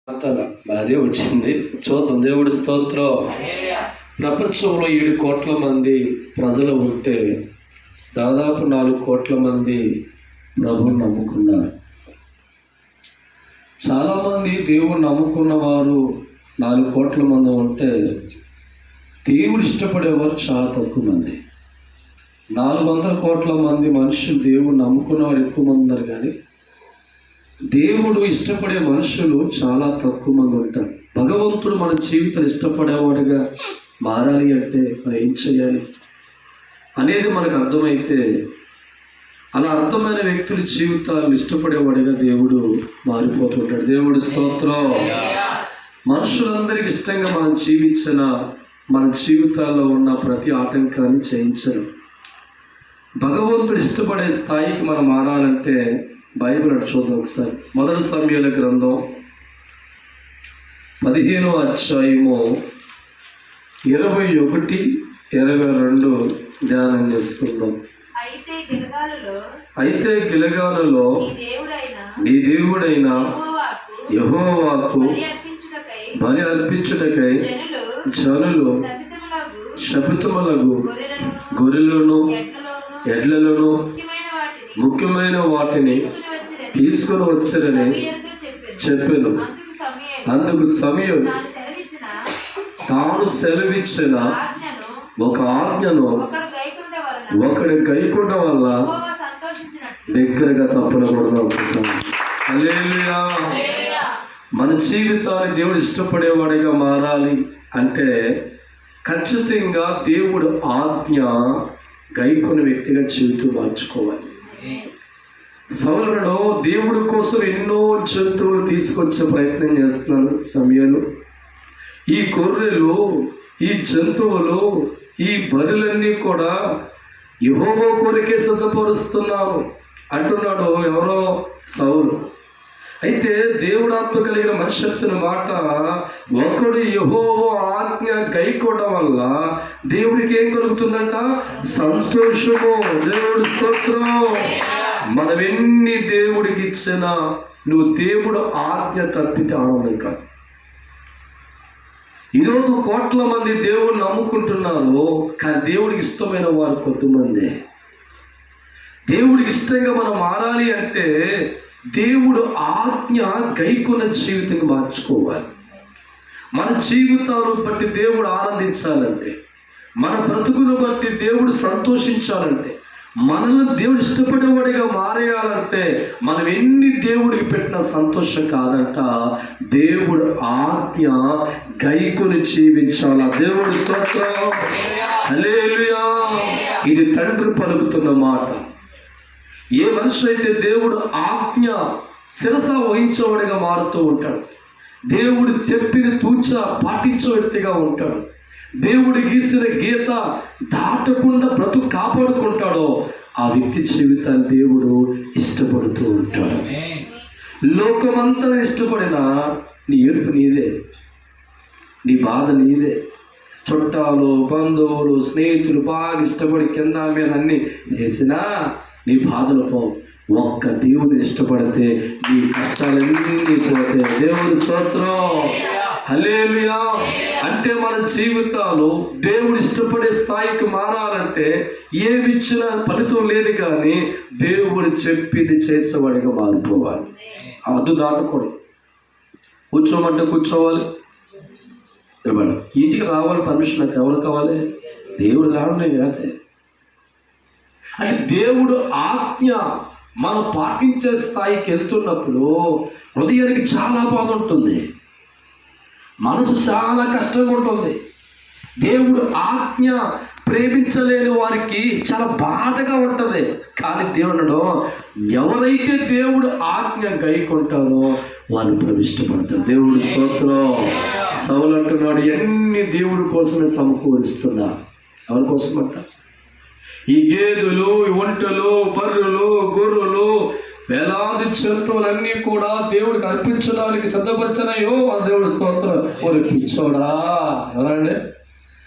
మరి అదే వచ్చింది. చూద్దాం. దేవుడి స్తోత్రం. ప్రపంచంలో 7 కోట్ల మంది ప్రజలు ఉంటే దాదాపు 4 కోట్ల మంది ప్రభువుని నమ్ముకున్నారు. చాలామంది దేవుని నమ్ముకున్న వారు 4 కోట్ల మంది ఉంటే దేవుడు ఇష్టపడేవారు చాలా తక్కువ మంది. 400 కోట్ల మంది మనుషులు దేవుని నమ్ముకున్నవారు ఎక్కువ మంది ఉన్నారు, కానీ దేవుడు ఇష్టపడే మనుషులు చాలా తక్కువ మంది ఉంటారు. భగవంతుడు మన జీవితం ఇష్టపడేవాడిగా మారాలి అంటే మనం ఏం చేయాలి అనేది మనకు అర్థమైతే, అలా అర్థమైన వ్యక్తుల జీవితాలు ఇష్టపడేవాడిగా దేవుడు మారిపోతుంటాడు. దేవుడి స్తోత్రం. మనుషులందరికీ ఇష్టంగా మనం జీవించిన మన జీవితాల్లో ఉన్న ప్రతి ఆటంకాన్ని చేయించరు. భగవంతుడు ఇష్టపడే స్థాయికి మనం మారాలంటే బైబిల్ అటు చూద్దాం ఒకసారి. 1 సమూయేలు గ్రంథం 15వ అధ్యాయము 21, 22 ధ్యానం చేసుకుందాం. అయితే గిల్గాలులో నీ దేవుడైన యెహోవాకు బలి అర్పించుటకై జనులు శపితములగు గొర్రెలను ఎడ్లను ముఖ్యమైన వాటిని తీసుకొని వచ్చారని చెప్పాను. అందుకు సమయం తాను సెలవిచ్చిన ఒక ఆజ్ఞను ఒకటి గైకొనడం వల్ల దగ్గరగా తప్పడకూడదు. హల్లెలూయా. మన జీవితాన్ని దేవుడు ఇష్టపడేవాడిగా మారాలి అంటే ఖచ్చితంగా దేవుడు ఆజ్ఞ గైకొన్న వ్యక్తిగా జీవితం మార్చుకోవాలి. సౌలును దేవుడి కోసం ఎన్నో జంతువులు తీసుకొచ్చే ప్రయత్నం చేస్తున్నాను సమయంలో. ఈ గొర్రెలు, ఈ జంతువులు, ఈ బలులన్నీ కూడా యెహోవా కొరకే సిద్ధపరుస్తున్నాను అంటున్నాడు ఎవరో సౌలు. అయితే దేవుడాత్మ కలిగిన మనుషత్తుని మాట, ఒకడు యెహోవా ఆజ్ఞ గైకోవడం వల్ల దేవుడికి ఏం కలుగుతుందంట? సంతోషము. దేవుడి స్తోత్రం. మనం ఎన్ని దేవుడికి ఇచ్చినా నువ్వు దేవుడు ఆజ్ఞ తప్పితే ఆనందం కాదు. ఈరోజు కోట్ల మంది దేవుడిని నమ్ముకుంటున్నారు, కానీ దేవుడికి ఇష్టమైన వారు కొంతమంది. దేవుడికి ఇష్టంగా మనం మారాలి అంటే దేవుడు ఆజ్ఞ గైకొన్న జీవితం మార్చుకోవాలి. మన జీవితాలను బట్టి దేవుడు ఆనందించాలంటే, మన బ్రతుకును బట్టి దేవుడు సంతోషించాలంటే, మనల్ని దేవుడు ఇష్టపడేవాడిగా మారేయాలంటే మనం ఎన్ని దేవుడికి పెట్టిన సంతోషం కాదంట, దేవుడు ఆజ్ఞ గైకొని జీవించాల. దేవుడి స్తోత్రం. హల్లెలూయా. ఇది తండ్రి పలుకుతున్న మాట. ఏ మనిషి అయితే దేవుడు ఆజ్ఞ శిరస వహించేవాడిగా మారుతూ ఉంటాడు, దేవుడు తెప్పిని తూచ పాటించే వ్యక్తిగా ఉంటాడు, దేవుడు గీసిన గీత దాటకుండా బ్రతుకు కాపాడుకుంటాడో ఆ వ్యక్తి జీవితాన్ని దేవుడు ఇష్టపడుతూ ఉంటాడు. లోకమంతా ఇష్టపడినా నీ ఏడుపు నీదే, నీ బాధ నీదే. చుట్టాలు, బంధువులు, స్నేహితులు బాగా ఇష్టపడి కింద మీద అన్నీ చేసినా నీ బాధలు పోవు. ఒక్క దేవుని ఇష్టపడితే నీ కష్టాలన్నీ పోతే. దేవుని స్తోత్రం. హల్లెలూయా. అంటే మన జీవితాలు దేవుడు ఇష్టపడే స్థాయికి మారాలంటే ఏమి ఇచ్చినా ఫలితం లేదు, కానీ దేవుడు చెప్పింది చేసేవాడిగా మారిపోవాలి. అద్దు దాటకూడదు. కూర్చోమంటే కూర్చోవాలి. ఇంటికి రావాలి పర్మిషన్ నాకు ఎవరు కావాలి? దేవుడు రావడమే కాదే. అంటే దేవుడు ఆజ్ఞ మనం పాటించే స్థాయికి వెళ్తున్నప్పుడు హృదయానికి చాలా బాధ ఉంటుంది, మనసు చాలా కష్టంగా ఉంటుంది. దేవుడు ఆజ్ఞ ప్రేమించలేని వారికి చాలా బాధగా ఉంటుంది. కానీ దేవుడు ఎవరైతే దేవుడు ఆజ్ఞ గైకొంటారో వాళ్ళు ప్రవిష్టపడతారు. దేవుడి స్తోత్రం. సౌలు అంటున్నాడు, ఎన్ని దేవుడి కోసమే సమకూరుస్తున్నా. ఎవరి కోసం అంట? ఈ గేదెలు, ఒంటెలు, బర్రెలు, గొర్రెలు, వేలాది జంతువులన్నీ కూడా దేవుడికి అర్పించడానికి సిద్ధపరిచినాయో ఆ దేవుడి స్తోత్రం. ఒక పిచ్చోడా, ఎవరండి?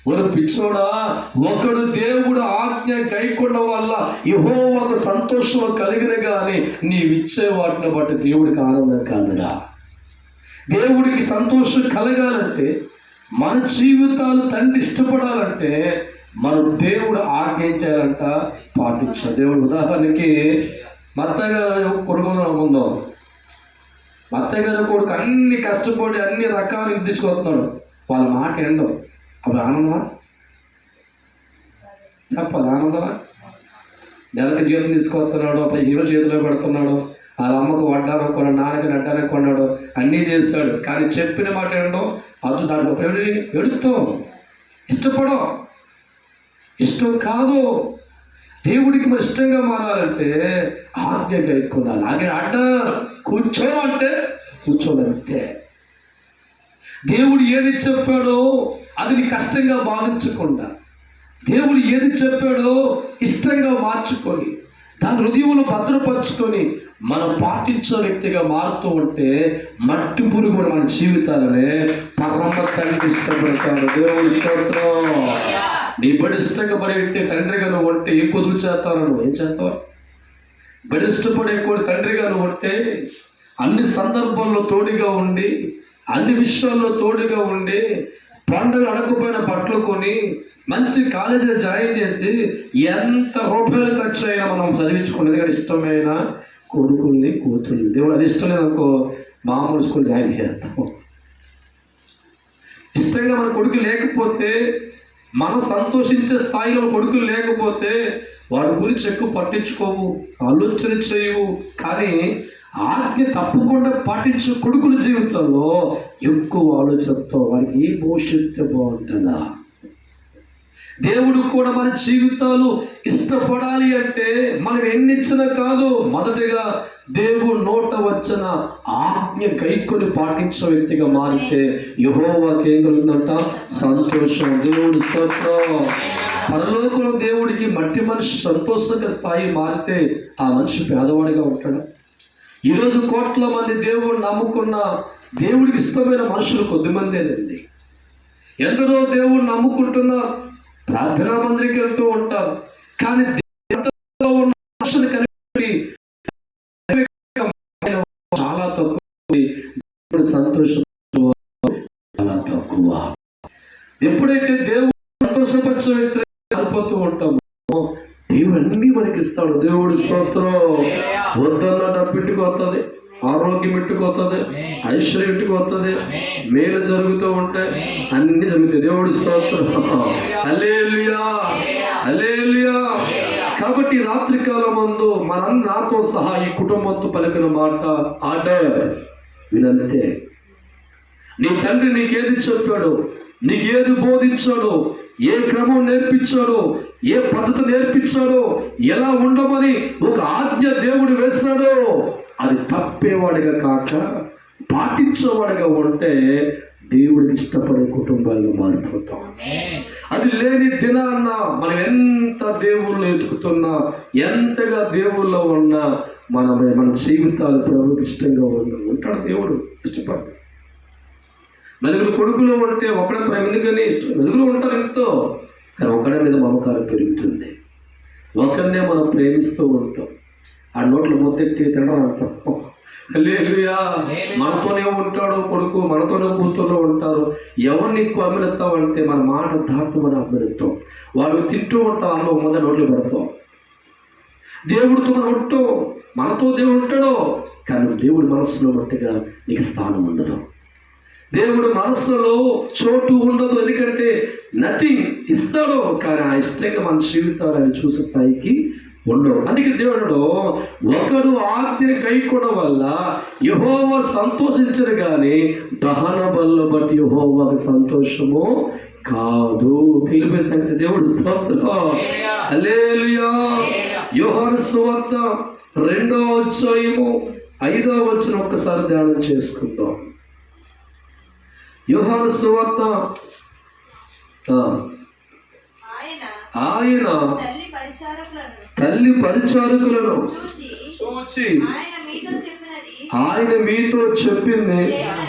ఒక పిచ్చోడా, ఒకడు దేవుడు ఆజ్ఞ గైకొనడం వల్ల యెహోవాకు సంతోషం కలిగిన కానీ నీవిచ్చే వాటిని బట్టి దేవుడికి ఆనందం కాదుడా. దేవుడికి సంతోషం కలగాలంటే, మన జీవితాలు తండ్రి ఇష్టపడాలంటే మనం దేవుడు ఆజ్ఞ ఏం చేయాలంట? పాటించాలి. దేవుడు ఉదాహరణకి మత్తయ్య గారు కొడుకుని అనుకుందాం. మత్తయ్య గారు కొడుకు అన్ని కష్టపడి అన్ని రకాలు తీసుకొస్తున్నాడు, వాళ్ళ మాట ఏంటో అప్పుడు ఆనందమా? చెప్పాలి, ఆనందమా? నెలకి జీతం తీసుకొస్తున్నాడు, 15 చేతిలో పెడుతున్నాడు, వాళ్ళ అమ్మకు వడ్డానం కొన్నాడు, నాన్నకి నడ్డానం కొన్నాడు, అన్నీ చేస్తాడు. కానీ చెప్పిన మాట ఏంటో అది దాంట్లో ఎడుతాం, ఇష్టపడం, ఇష్టం కాదు. దేవుడికి మరి ఇష్టంగా మారాలంటే ఆజ్ఞగా ఎక్కువ అలాగే ఆర్డర్ కూర్చో అంటే కూర్చోనంతే. దేవుడు ఏది చెప్పాడో అది నీ కష్టంగా భావించకుండా, దేవుడు ఏది చెప్పాడో ఇష్టంగా మార్చుకొని దాని హృదయంలో భద్రపరుచుకొని మనం పాటించే వ్యక్తిగా మారుతూ ఉంటే మట్టి పురుగు కూడా మన జీవితాలనే పరమ తండ్రి ఇష్టపడతాడు. దేవుడు స్తోత్రం. నీ బడి ఇష్టంగా పడే వ్యక్తి తండ్రిగా నువ్వు ఉంటే ఏ కొదువు చేస్తావు? నువ్వు ఏం చేస్తావు? బడి ఇష్టపడే కూడా తండ్రిగా నువ్వు ఉంటే అన్ని సందర్భాల్లో తోడుగా ఉండి, అన్ని విషయాల్లో తోడుగా ఉండి, పండుగ అడగపోయిన బట్టలు కొని మంచి కాలేజీలో జాయిన్ చేసి ఎంత రూపాయలు ఖర్చు అయినా మనం చదివించుకున్నది కానీ ఇష్టమైన కొడుకుల్ని కూతుర్ని. దేవుడు అది ఇష్టం లేదనుకో మామూలు స్కూల్ జాయిన్ చేస్తాం. ఇష్టంగా మన కొడుకు లేకపోతే, మనం సంతోషించే స్థాయిలో కొడుకులు లేకపోతే వాడి గురించి ఎక్కువ పట్టించుకోవు, ఆలోచన చేయవు. కానీ ఆజ్ఞ తప్పకుండా పాటించే కొడుకుల జీవితంలో ఎక్కువ ఆలోచనతో వాడికి ఏ భవిష్యత్తు బాగుంటుందా? దేవుడు కూడా మన జీవితాలు ఇష్టపడాలి అంటే మనం ఎన్నిచ్చినా కాదు, మొదటిగా దేవుడు నోట వచ్చిన ఆజ్ఞ కైకొని పాటించే వ్యక్తిగా మారితే యెహోవాకి ఏం కలుగుతుందంట? సంతోషం. దేవుడు స్తోత్రం. పరలోకంలో దేవుడికి మట్టి మనిషి సంతోషంగా స్థాయి మారితే ఆ మనిషి పేదవాడిగా ఉంటాడు. ఈరోజు కోట్ల మంది దేవుడు నమ్ముకున్న దేవుడికి ఇష్టమైన మనుషులు కొద్దిమందేనండి. ఎందరో దేవుడు నమ్ముకుంటున్న ప్రార్థనా మందిరికి వెళ్తూ ఉంటారు, కానీ ఉన్న మనుషులు కలిపి చాలా తక్కువ. సంతోషం చాలా తక్కువ. ఎప్పుడైతే దేవుడు సంతోషపరిచే వ్యక్తి అయిపోతూ ఉంటామో దేవుడు అన్నీ మనకి ఇస్తాడు. దేవుడు స్తోత్రం. వద్దన్న డబ్బు ఇంటికి వస్తుంది, ఆరోగ్యం ఇంటికి వస్తుంది, ఐశ్వర్యం ఇంటికి వస్తుంది, మేలు జరుగుతూ ఉంటాయి, అన్ని జరుగుతాయి. దేవుడు స్తోత్రం. హల్లెలూయా, హల్లెలూయా. కాబట్టి రాత్రికాలం మందు నాతో సహా ఈ కుటుంబంతో పలికిన మాట ఆర్డర్ వినంతే. నీ తండ్రి నీకేది చెప్పాడో, నీకేది బోధించాడో, ఏ క్రమం నేర్పించాడో, ఏ పద్ధతి నేర్పించాడో, ఎలా ఉండమని ఒక ఆజ్ఞ దేవుడు వేస్తాడో అది తప్పేవాడిగా కాక పాటించేవాడిగా ఉంటే దేవుడికి ఇష్టపడే కుటుంబాల్లో మారిపోతాం. అది లేని దినాన్న మనం ఎంత దేవుళ్ళు ఎదుగుతున్నా, ఎంతగా దేవుల్లో ఉన్నా మన జీవితాలు ప్రభుకి ఇష్టంగా ఉంటాడు. దేవుడు ఇష్టపడతాడు. నలుగురు కొడుకులు ఉంటే ఒకడే ఎందుకని ఇష్టం, నలుగురు ఉంటారు ఎంతో, కానీ ఒకడే మీద మమకారం పెరుగుతుంది. ఒకరినే మనం ప్రేమిస్తూ ఉంటాం, ఆ నోట్లో మొత్తెట్టి తినడం అంటాం. హల్లెలూయా. మనతోనే ఉంటాడు కొడుకు, మనతోనే కూతుర్లో ఉంటారు. ఎవరిని ఎక్కువ అమ్మినెత్తామంటే మన మాట దాటు మనం అమ్మినెత్తాం. వాడు తింటూ ఉంటాం, అన్న ముందే నోట్లు పెడతాం. దేవుడితో మనం ఉంటాం, మనతో దేవుడు ఉంటాడు, కానీ దేవుడి మనస్సులో మట్టిగా నీకు స్థానం ఉండదు. దేవుడు మనస్సులో చోటు ఉండదు. ఎందుకంటే నథింగ్ ఇస్తాడు, కానీ ఆ ఇష్టంగా మన జీవితాలు ఆయన చూసే స్థాయికి ఉండవు. అందుకే దేవుడు ఒకడు ఆజ్ఞ గైకొనడం వల్ల యెహోవా సంతోషించరు, కానీ దహన బలుల బట్టి యెహోవాకి సంతోషము కాదు. తెలిపే సంగతి. దేవుడు స్తోత్రం. హల్లెలూయా. యోహాను సువార్త 2వ అధ్యాయము 5వ వచనం ఒక్కసారి ధ్యానం చేసుకుందాం. యోహాను సువార్త ఆయన తల్లి పరిచారకులను చూచి ఆయన మీతో చెప్పింది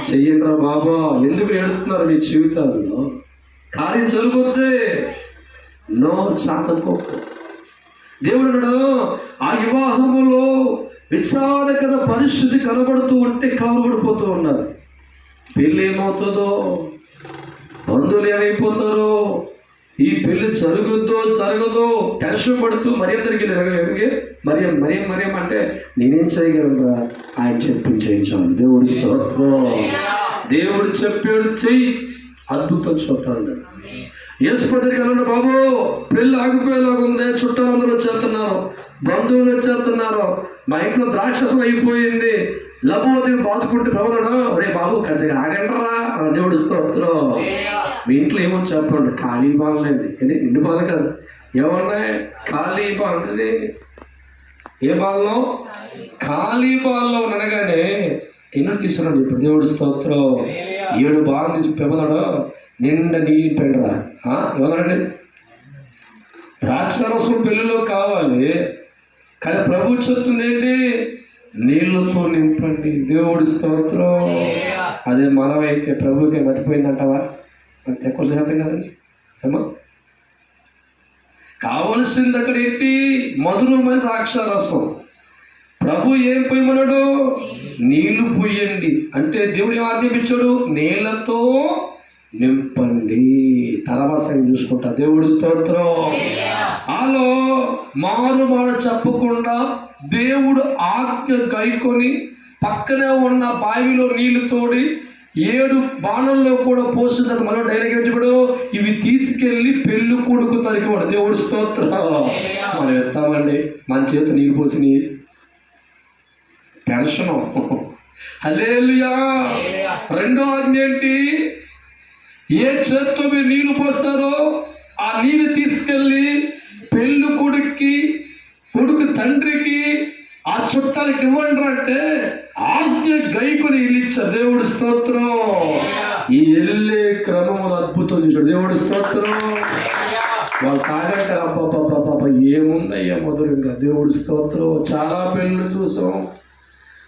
చెయ్యండి బాబా. ఎందుకు ఏడుతున్నారు మీ జీవితాల్లో? కార్యం జరుగుద్ది. నో శాసనకో. దేవుడు ఆ వివాహములో విచారకర పరిస్థితి కనబడుతూ ఉంటే కవరబడిపోతూ ఉన్నారు. పెళ్ళి ఏమవుతుందో, బంధువులు ఏమైపోతారో, ఈ పెళ్లి జరుగుద్దో జరగదో టెన్షన్ పడుతూ మరియం దగ్గరికి మరియం అంటే నేనేం చేయగలరా, ఆయన చెప్పింది చేయించాను. దేవుడి స్తోత్రం. దేవుడు చెప్పాడు చెయ్యి, అద్భుతం చూస్తాడు. యేసుప్రభు దగ్గరికి వెళ్ళండి బాబు, పెళ్ళి ఆగిపోయేలాగా ఉంది, చుట్టాలందరూ వచ్చేస్తున్నారు, బంధువులు వచ్చేస్తున్నారు, మా ఇంట్లో ద్రాక్షసం అయిపోయింది, లభోది బాదుకుంటే ప్రభుత్వం ఒరే బాబు కాసేపు ఆగంటరా. దేవుడు స్తోత్రం. మీ ఇంట్లో ఏమో చెప్పండి, ఖాళీ బాగలేదు, ఇది నిండు బాధ కాదు, ఏమన్నాయి ఖాళీ బాగుంది. ఏ బాల్లో? ఖాళీ బాల్లో అనగానే ఎన్నో తీసుకున్నాడు ఇప్పుడు. దేవుడు స్తోత్రం. 7 బాగా తీసి పెమ్మన్నాడు, నిండా నీళ్ళు పెండరా. ఏమన్నాడండి? ద్రాక్షరసం పెళ్ళిలో కావాలి, కానీ ప్రభు చెప్తుంది ఏంటి? నీళ్ళతో నింపండి. దేవుడి స్తోత్రం. అదే మనమైతే ప్రభుకి మర్చిపోయిందంటావా? మనకి ఎక్కువ శాతం కదండి. ఏమో కావలసింది అక్కడ ఏంటి? మధురమైన ద్రాక్షారసం. ప్రభు ఏం పోయమన్నాడు? నీళ్లు పోయండి అంటే దేవుడు ఏం ఆజ్ఞాపించాడు? నీళ్లతో నింపండి. తలవాసం చూసుకుంటా. దేవుడి స్తోత్రం. ఆలో మారు మాట చెప్పకుండా దేవుడు ఆజ్ఞ గైకొని పక్కనే ఉన్న బావిలో నీళ్లు తోడి 7 బాణల్లో కూడా పోసిందని మనం డైరెక్ట్ చెప్పాడు, ఇవి తీసుకెళ్ళి పెళ్ళి కొడుకు తరికివాడు. దేవుడి స్తోత్రం. మనం ఎత్తామండి, మన చేత నీళ్ళు పోసి టెన్షను. హల్లెలూయా. రెండో ఆజ్ఞ ఏంటి? ఏ చేత్తో మీరు నీళ్లు పోస్తారో ఆ నీళ్ళు తీసుకెళ్ళి పెళ్ళి కొడుకు తండ్రికి ఆ చుట్టాలకి ఇవ్వండి అంటే ఆజ్ఞ గైకొని ఇల్లిచ్చారు. దేవుడి స్తోత్రం. ఈ వెళ్ళే క్రమంలో అద్భుతం చూసాడు. దేవుడి స్తోత్రం. వాళ్ళు తాగంటారు, అబ్బాబ్బాబ్బా ఏముందయ్యా మధురంగా. దేవుడి స్తోత్రం. చాలా పెళ్ళిళ్ళు చూసాం.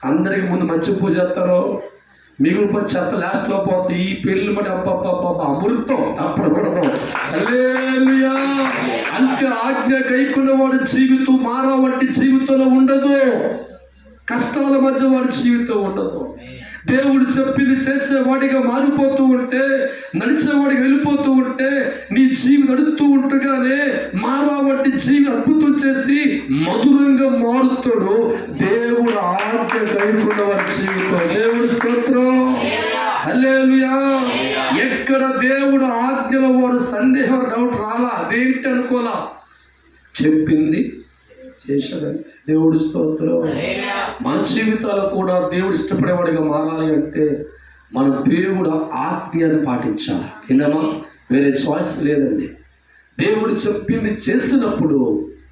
అందరికి ముందు మంచి పూజ చేస్తారు, మిగులు పని చెత్త లాస్ట్లో పోతే ఈ పెళ్ళి బట్టి అబ్బబ్బబ్బ అమృతం అప్పుడు కూడా. హల్లెలూయా. అంటే ఆజ్ఞ గైకున్న వాడి జీవితం మారా వంటి జీవితంలో ఉండదు. కష్టాల మధ్య వాడి జీవితం ఉండదు. దేవుడు చెప్పింది చేసేవాడిగా మారిపోతూ ఉంటే, నడిచేవాడిగా వెళ్ళిపోతూ ఉంటే, నీ జీవి నడుస్తూ ఉంటగానే మారా వంటి జీవి అద్భుతం చేసి మధురంగా మారుతాడు. దేవుడు ఆజ్ఞ గైకున్న వాడి జీవితం. దేవుడి స్తోత్రం. హల్లెలూయా. ఎక్కడ దేవుడు ఆజ్ఞలో వాడు సందేహం డౌట్ రాలా, అదేంటి అనుకోలా, చెప్పింది చేశాడని. దేవుడి స్తోత్రం. మన జీవితాలు కూడా దేవుడు ఇష్టపడేవాడిగా మారాలి అంటే మన దేవుడు ఆజ్ఞను పాటించాలి. విన్నామా? వేరే చాయిస్ లేదండి. దేవుడు చెప్పింది చేసినప్పుడు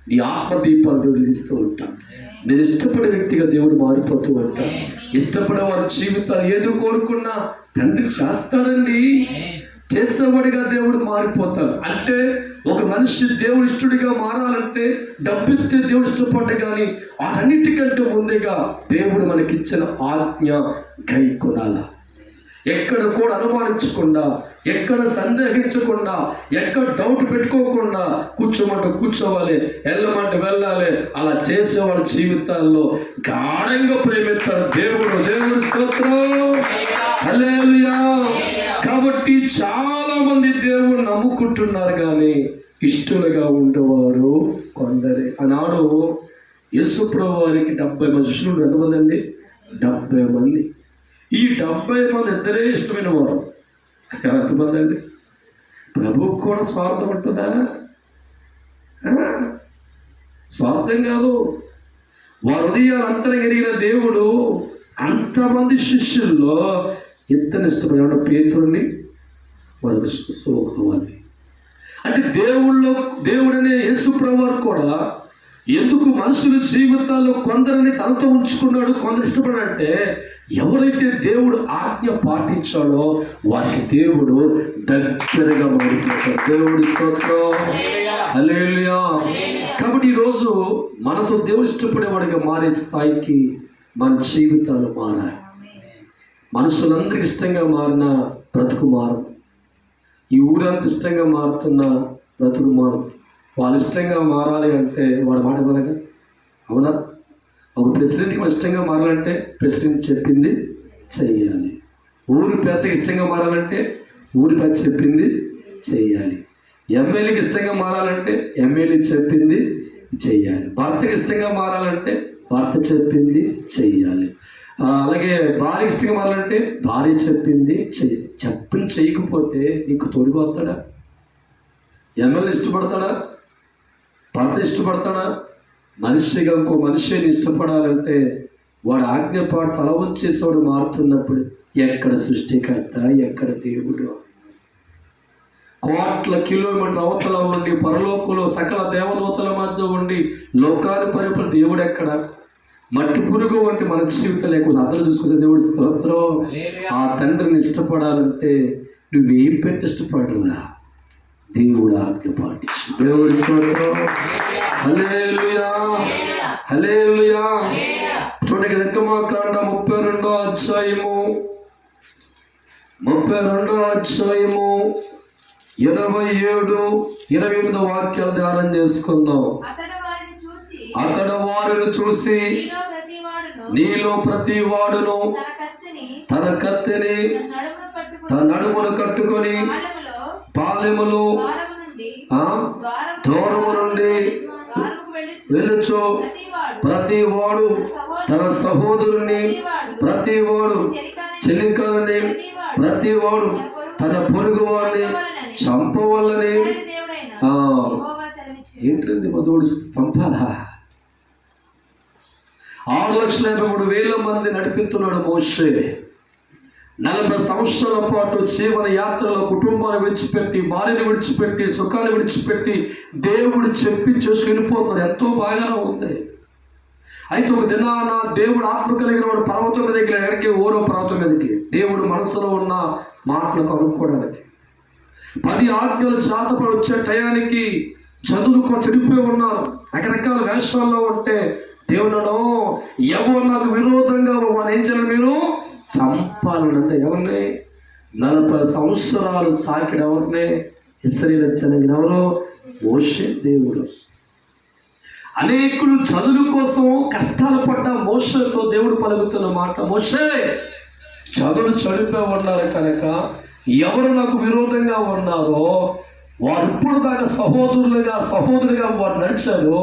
నీ ఆత్మదీపాలు దేవుడు ఇస్తూ ఉంటాను. నేను ఇష్టపడే వ్యక్తిగా దేవుడు మారిపోతూ ఉంటాను. ఇష్టపడే వారి జీవితాలు ఏదో కోరుకున్నా తండ్రి చేస్తాడండి. చేసేవాడిగా దేవుడు మారిపోతాడు. అంటే ఒక మనిషి దేవుడు ఇష్టడిగా మారాలంటే డబ్బిస్తే దేవుడు ఇష్టపడ్డ, కానీ వాటన్నిటికంటే ముందుగా దేవుడు మనకిచ్చిన ఆజ్ఞ గైకొనాలా. ఎక్కడ కూడా అనుమానించకుండా, ఎక్కడ సందేహించకుండా, ఎక్కడ డౌట్ పెట్టుకోకుండా కూర్చోమంటే కూర్చోవాలి, వెళ్ళమంటే వెళ్ళాలి. అలా చేసేవాడి జీవితాల్లో గాఢంగా ప్రేమిస్తారు దేవుడు. దేవుడి స్తోత్రం. హల్లెలూయా. కాబట్టి చాలా మంది దేవుడు నమ్ముకుంటున్నారు, కానీ ఇష్టలుగా ఉండేవారు కొందరే. ఆనాడు యేసు ప్రభువు వారికి 70 మంది శిష్యులు. ఎంతమంది అండి? 70 మంది. ఈ 70 మంది ఇద్దరే ఇష్టమైన వారు. ఎంతమంది అండి? ప్రభువుకు కూడా స్వార్థం ఉంటుందా? స్వార్థం కాదు. వారి హృదయాలు అంతరం ఎరిగిన దేవుడు అంతమంది శిష్యుల్లో ఇద్దరు ఇష్టపడే పేతుడిని వారికి సుఖవాలి. అంటే దేవుడనే యేసు ప్రభువు కూడా ఎందుకు మనుషుల జీవితాల్లో కొందరిని తనతో ఉంచుకున్నాడు, కొందరు ఇష్టపడంటే ఎవరైతే దేవుడు ఆజ్ఞ పాటించాడో వారికి దేవుడు దగ్గరగా మారిపోతాడు. దేవుడి స్తోత్రం. హల్లెలూయా. కాబట్టి ఈరోజు మనతో దేవుడు ఇష్టపడేవాడిగా మారే స్థాయికి మన జీవితాలు మారాలి. మనుషులందరికీ ఇష్టంగా మారిన బ్రతుకు మారదు. ఈ ఊరంతా ఇష్టంగా మారుతున్న బ్రతుకు మారదు. వాళ్ళు ఇష్టంగా మారాలి అంటే వాడు మాట కనుక, అవునా? ఒక ప్రెసిడెంట్కి ఇష్టంగా మారాలంటే ప్రెసిడెంట్ చెప్పింది చెయ్యాలి. ఊరు పెద్దకి ఇష్టంగా మారాలంటే ఊరి పెద్ద చెప్పింది చేయాలి. ఎమ్మెల్యేకి ఇష్టంగా మారాలంటే ఎమ్మెల్యే చెప్పింది చెయ్యాలి. భర్తకి ఇష్టంగా మారాలంటే భర్త చెప్పింది చెయ్యాలి. అలాగే భార్య ఇష్టంగా మారాలంటే భార్య చెప్పింది చేయకపోతే నీకు తోడుగా వస్తాడా? ఎమ్మెల్యే ఇష్టపడతాడా? భర్త ఇష్టపడతాడా? మనిషిగా ఇంకో మనిషిని ఇష్టపడాలంటే వాడు ఆజ్ఞపాటు తల వచ్చేసేవాడు మారుతున్నప్పుడు ఎక్కడ సృష్టికర్త, ఎక్కడ దేవుడు? కోట్ల కిలోమీటర్ అవతల ఉండి పరలోకంలో సకల దేవదూతల మధ్య ఉండి లోకాన్ని పరిపూర్ణ దేవుడు ఎక్కడ? మట్టి పురుగు వంటి మన జీవితం లేకుండా అందరూ చూసుకుంటే దేవుడు స్తోత్రం. ఆ తండ్రిని ఇష్టపడాలంటే నువ్వేం పెట్టి ఇష్టపడరా? దేవుడు ఆజ్ఞ పాటించు. దేవుడి స్తోత్రం. హల్లెలూయా, హల్లెలూయా. చూడండి, నిర్గమకాండ 32వ అధ్యాయము 27, 28 వాక్యాలు ధ్యానం చేసుకుందాం. అతడు వారిని చూసి నీలో ప్రతి వాడును తన కత్తిని తన నడుమును కట్టుకొని పాలెములో దూరము నుండి వెళ్ళుచు ప్రతి వాడు తన సహోదరుని, ప్రతి వాడు చెలికలని, ప్రతి వాడు తన పొరుగు వాడిని చంపవల్లని. ఏంటండి మధుడు సంపాద? 6,53,000 మంది నడిపిస్తున్నాడు మోషే. 40 సంవత్సరాల పాటు జీవన యాత్రలో కుటుంబాన్ని విడిచిపెట్టి, భార్యను విడిచిపెట్టి, సుఖాన్ని విడిచిపెట్టి దేవుడు చెప్పి చేసుకెళ్ళిపోతున్నాడు. ఎంతో బాగానే ఉంది. అయితే ఒక దినాన దేవుడు ఆత్మ కలిగిన వాడు పర్వతం మీదకి ఎక్కడికి, ఓరో పర్వతం మీదకి, దేవుడు మనసులో ఉన్న మాటలు కనుక్కోవడానికి. 10 ఆజ్ఞలు చేతపడి వచ్చే టయానికి చదువులు చెడిపోయి ఉన్నారు. రకరకాల వేషాల్లో ఉంటే దేవుడు ఎవరు నాకు విరోధంగా వాడు ఏం చేయాలి? మీరు చంపాలనంటే ఎవరిని? 40 సంవత్సరాలు సాకిడు ఎవరిని? ఇశ్రాయేలు జనాంగం. ఎవరు? మోషే. దేవుడు అనేకులు చదువు కోసం కష్టాలు పడ్డ మోషేతో దేవుడు పలుకుతున్న మాట, మోషే చదువులు చడిపోయి ఉన్నారు కనుక ఎవరు నాకు విరోధంగా ఉన్నారో వారు ఇప్పుడు దాకా సహోదరుగా వారు నడిచారు.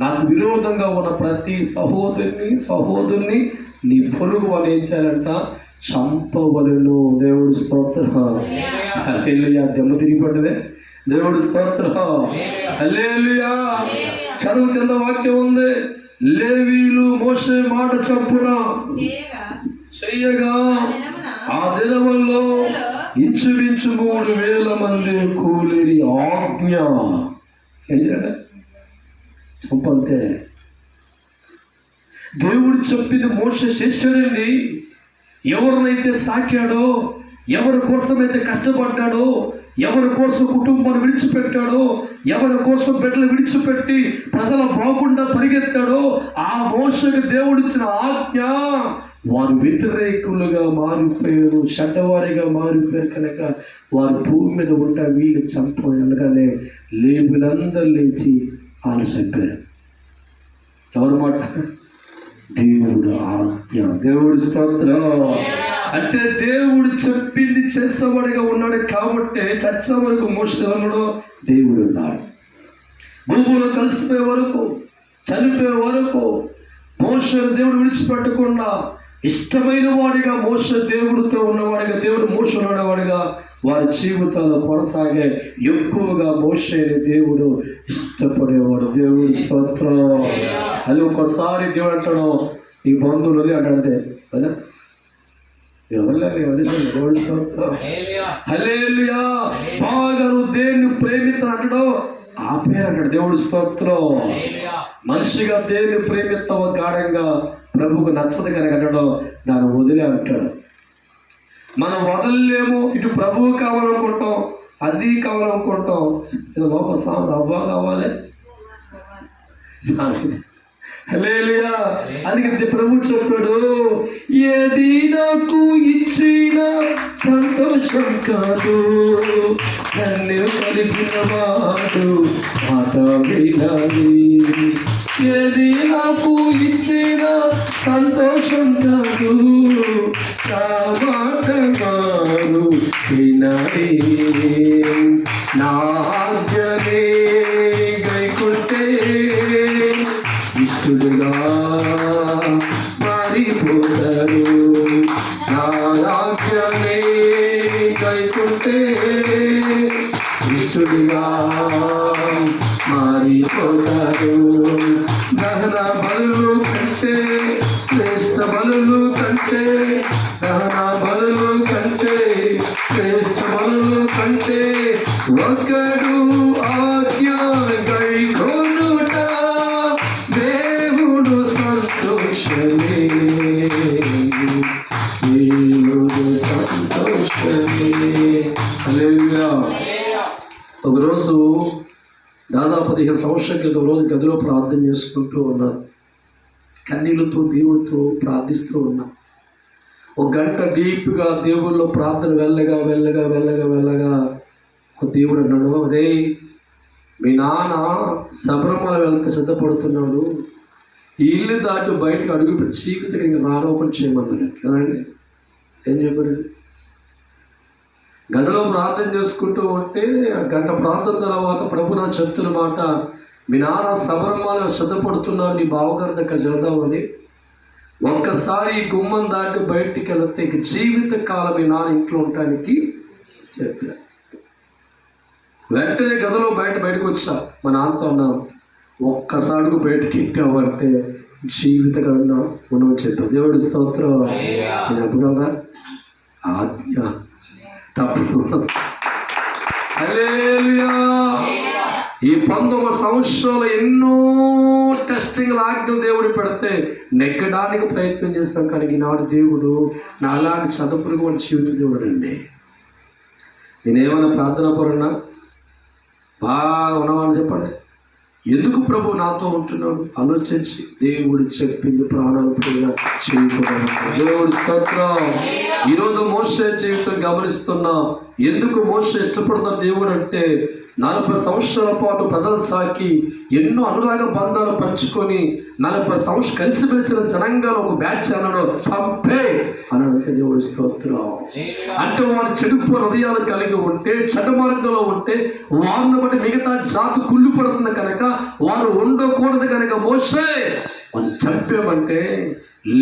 నాకు విరోధంగా ఉన్న ప్రతి సహోదరుని నీ పొరుగు వాళ్ళు ఏం చేయాలంట? చంపవలెను. దేవుడు స్తోత్రం. హల్లెలూయా. దెమ్మ తిరిగి పడ్డదే. దేవుడు స్తోత్రం. హల్లెలూయా. చదువు కింద వాక్యం ఉంది, లేవీయులు మోషే మాట చొప్పున చెయ్యగా ఆ దినముల్లో ఇంచుమించు 3,000 మంది కూలిరి. ఆజ్ఞ ఏం చేయాలి? చంపంతే. దేవుడు చెప్పింది మోషే చేశాడండి. ఎవరినైతే సాకాడో, ఎవరి కోసమైతే కష్టపడ్డాడో, ఎవరి కోసం కుటుంబాన్ని విడిచిపెట్టాడో, ఎవరి కోసం బిడ్డలు విడిచిపెట్టి ప్రజల బాగుండా పరిగెత్తాడో ఆ మోషేకి దేవుడిచ్చిన ఆజ్ఞ వారు వ్యతిరేకులుగా మారిపోయారు, చెడ్డవారిగా మారిపోయారు కనుక వారు భూమి మీద ఉంటా వీళ్ళు చంపగానే లేబులందరూ లేచి వాళ్ళు చంపారు. ఎవరు మాట? దేవుడు ఆజ్ఞ. దేవుడి స్తోత్రం. అంటే దేవుడు చెప్పింది చేసేవాడిగా ఉన్నాడు కాబట్టి చచ్చే వరకు మోసే ఉన్నాడు. దేవుడు ఉన్నాడు. భూమిలో కలిసిపోయే వరకు, చనిపోయే వరకు మోసే దేవుడు విడిచిపెట్టకుండా ఇష్టమైన వాడిగా మోసే దేవుడితో ఉన్నవాడిగా, దేవుడు మోసే ఉన్నవాడిగా వారి జీవితాలు కొనసాగే. ఎక్కువగా మోసేని దేవుడు ఇష్టపడేవాడు. దేవుడి స్తోత్రం. అది ఒక్కసారి దేవుడు అంటాడు, ఈ బంధువులు అంటాడంతే కదా, దేవుడి స్తోత్రం. హల్లెలూయా. బాగా నువ్వు దేవుని ప్రేమిత అంటాడు, ఆ పేరు అంటాడు. దేవుడి స్తోత్రం. మనిషిగా దేవుని ప్రేమిత్తావు గాఢంగా, ప్రభుకు నచ్చదు కనుక అంటాడు దాన్ని వదిలే అంటాడు. మనం వదలలేము. ఇటు ప్రభువు కావాలనుకుంటాం, అది కావాలనుకుంటాం. లోప సామెత అవ్వ కావాలి. హల్లెలూయా. అందుకే ప్రభు చెప్పాడు, ఏది నాకు ఇచ్చిన సంతోషం కాదు, నన్ను కలిపిన వాడు మాట వినాలి. ఏది నాకు ఇచ్చిన సంతోషం కాదు, నా మాట వారు వినరే, నా ఆజ్ఞనే గైకొంటే ఇష్టడుగా మారిపోతారు. నా ఆజ్ఞనే గైకొంటే ఇష్టడుగా మారిపోతారు. దహన బలులు కంటే శ్రేష్ఠ బలులు కంటే, దహన బలులు కంటే శ్రేష్ఠ బలులు కంటే ఒకడు ఆజ్ఞ గైకొనుట దేవుడు సంతోషమే, దేవుడు సంతోషమే. హల్లెలూయా. ఒకరోజు దాదాపు 15 సంవత్సరాల క్రితం రోజు గదిలో ప్రార్థన చేసుకుంటూ ఉన్నాను. కన్నీళ్ళతో దేవుడితో ప్రార్థిస్తూ ఉన్నా. ఒక గంట డీప్గా దేవుళ్ళలో ప్రార్థన వెళ్ళగా వెళ్ళగా వెళ్ళగా వెళ్ళగా ఒక దేవుడు అన్నాడు, అదే మీ నాన్న శబరిమల వెళ్తే సిద్ధపడుతున్నాడు, ఈ ఇల్లు దాటి బయటకు అడుగుపెట్టి చీకటి రారోపణ చేయమన్నాడు. కదండి, ఏం చెప్పాడు? గదిలో ప్రార్థన చేసుకుంటూ ఉంటే గంట ప్రార్థన తర్వాత ప్రభు నా చెప్తున్న మాట, మీ నాన్న శబరిమల సిద్ధపడుతున్నారు, నీ బావగారి దగ్గర చేద్దామని. ఒక్కసారి గుమ్మం దాటి బయటికి వెళితే జీవిత కాలం మీ నాన్న ఇంట్లో ఉండటానికి చెప్పారు. వెంటనే గదిలో బయటకు వచ్చా. మా నాన్నతో అన్నాను, ఒక్కసారి బయటకి ఎక్కావంటే జీవిత కాలంలో మనం చెప్పాం. దేవుడి స్తోత్రం. చెప్పగలరా? ఆజ్ఞ తప్పు. హల్లెలూయా. ఈ 19 సంవత్సరాలు ఎన్నో టెస్టింగ్ ఆజ్ఞలు దేవుడు పెడితే నెగ్గడానికి ప్రయత్నం చేస్తాం. కానీ ఈనాడు దేవుడు నాలాంటి చదువుకు వాడి జీవిత దేవుడు అండి. నేనేమైనా ప్రార్థన పరున్నా బాగా ఉన్నవాళ్ళు చెప్పండి. ఎందుకు ప్రభు నాతో ఉంటున్నాడు ఆలోచించి దేవుడు చెప్పింది ప్రాణాలు ప్రియ చేయకూడదు. దేవుడి స్తోత్రం. ఈరోజు మోషే జీవితం గమనిస్తున్నా. ఎందుకు మోషే ఇష్టపడుతున్న దేవుడు అంటే 40 సంవత్సరాల పాటు ప్రజలు సాకి ఎన్నో అనురాగ బంధాలు పంచుకొని 40 సంవత్సరాలు కలిసిమెలిసిన జనంగా ఒక బ్యాచ్ అన్నాడు, చంపే అన్నాడు. దేవుడి స్తోత్రం. అంటే వారు చెడుపు హృదయాలు కలిగి ఉంటే, చెడ్డ మార్గంలో ఉంటే వారిని బట్టి మిగతా జాతి కుళ్ళు పడుతుంది కనుక వారు ఉండకూడదు కనుక మోషే వాళ్ళు చంపేమంటే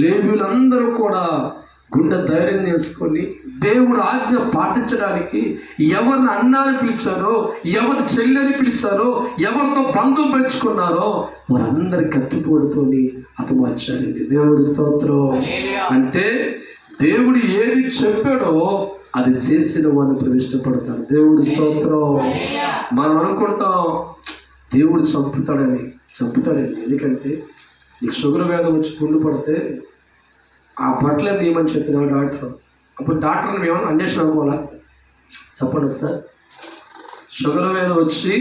లేవీయులందరూ కూడా గుండె ధైర్యం చేసుకొని దేవుడు ఆజ్ఞ పాటించడానికి ఎవరిని అన్నాన్ని పిలిచారో, ఎవరిని చెల్లెని పిలిచారో, ఎవరితో బంధం పెంచుకున్నారో వారందరి కత్తిపోటుతోని హతమార్చారండి. దేవుడి స్తోత్రం. అంటే దేవుడు ఏది చెప్పాడో అది చేసిన వాడిని ప్రవేశపడతాడు. దేవుడి స్తోత్రం. మనం అనుకుంటాం దేవుడు చంపుతాడని. ఎందుకంటే నీకు షుగర్ వ్యాధి వచ్చి పుండు పడితే ఆ బట్టలే తీయమని చెప్పిన డాక్టర్. అప్పుడు డాక్టర్ని ఏమన్నా అన్వేషణ అనుకోవాలా? చెప్పండి ఒకసారి. షుగర్ వ్యాధి వచ్చి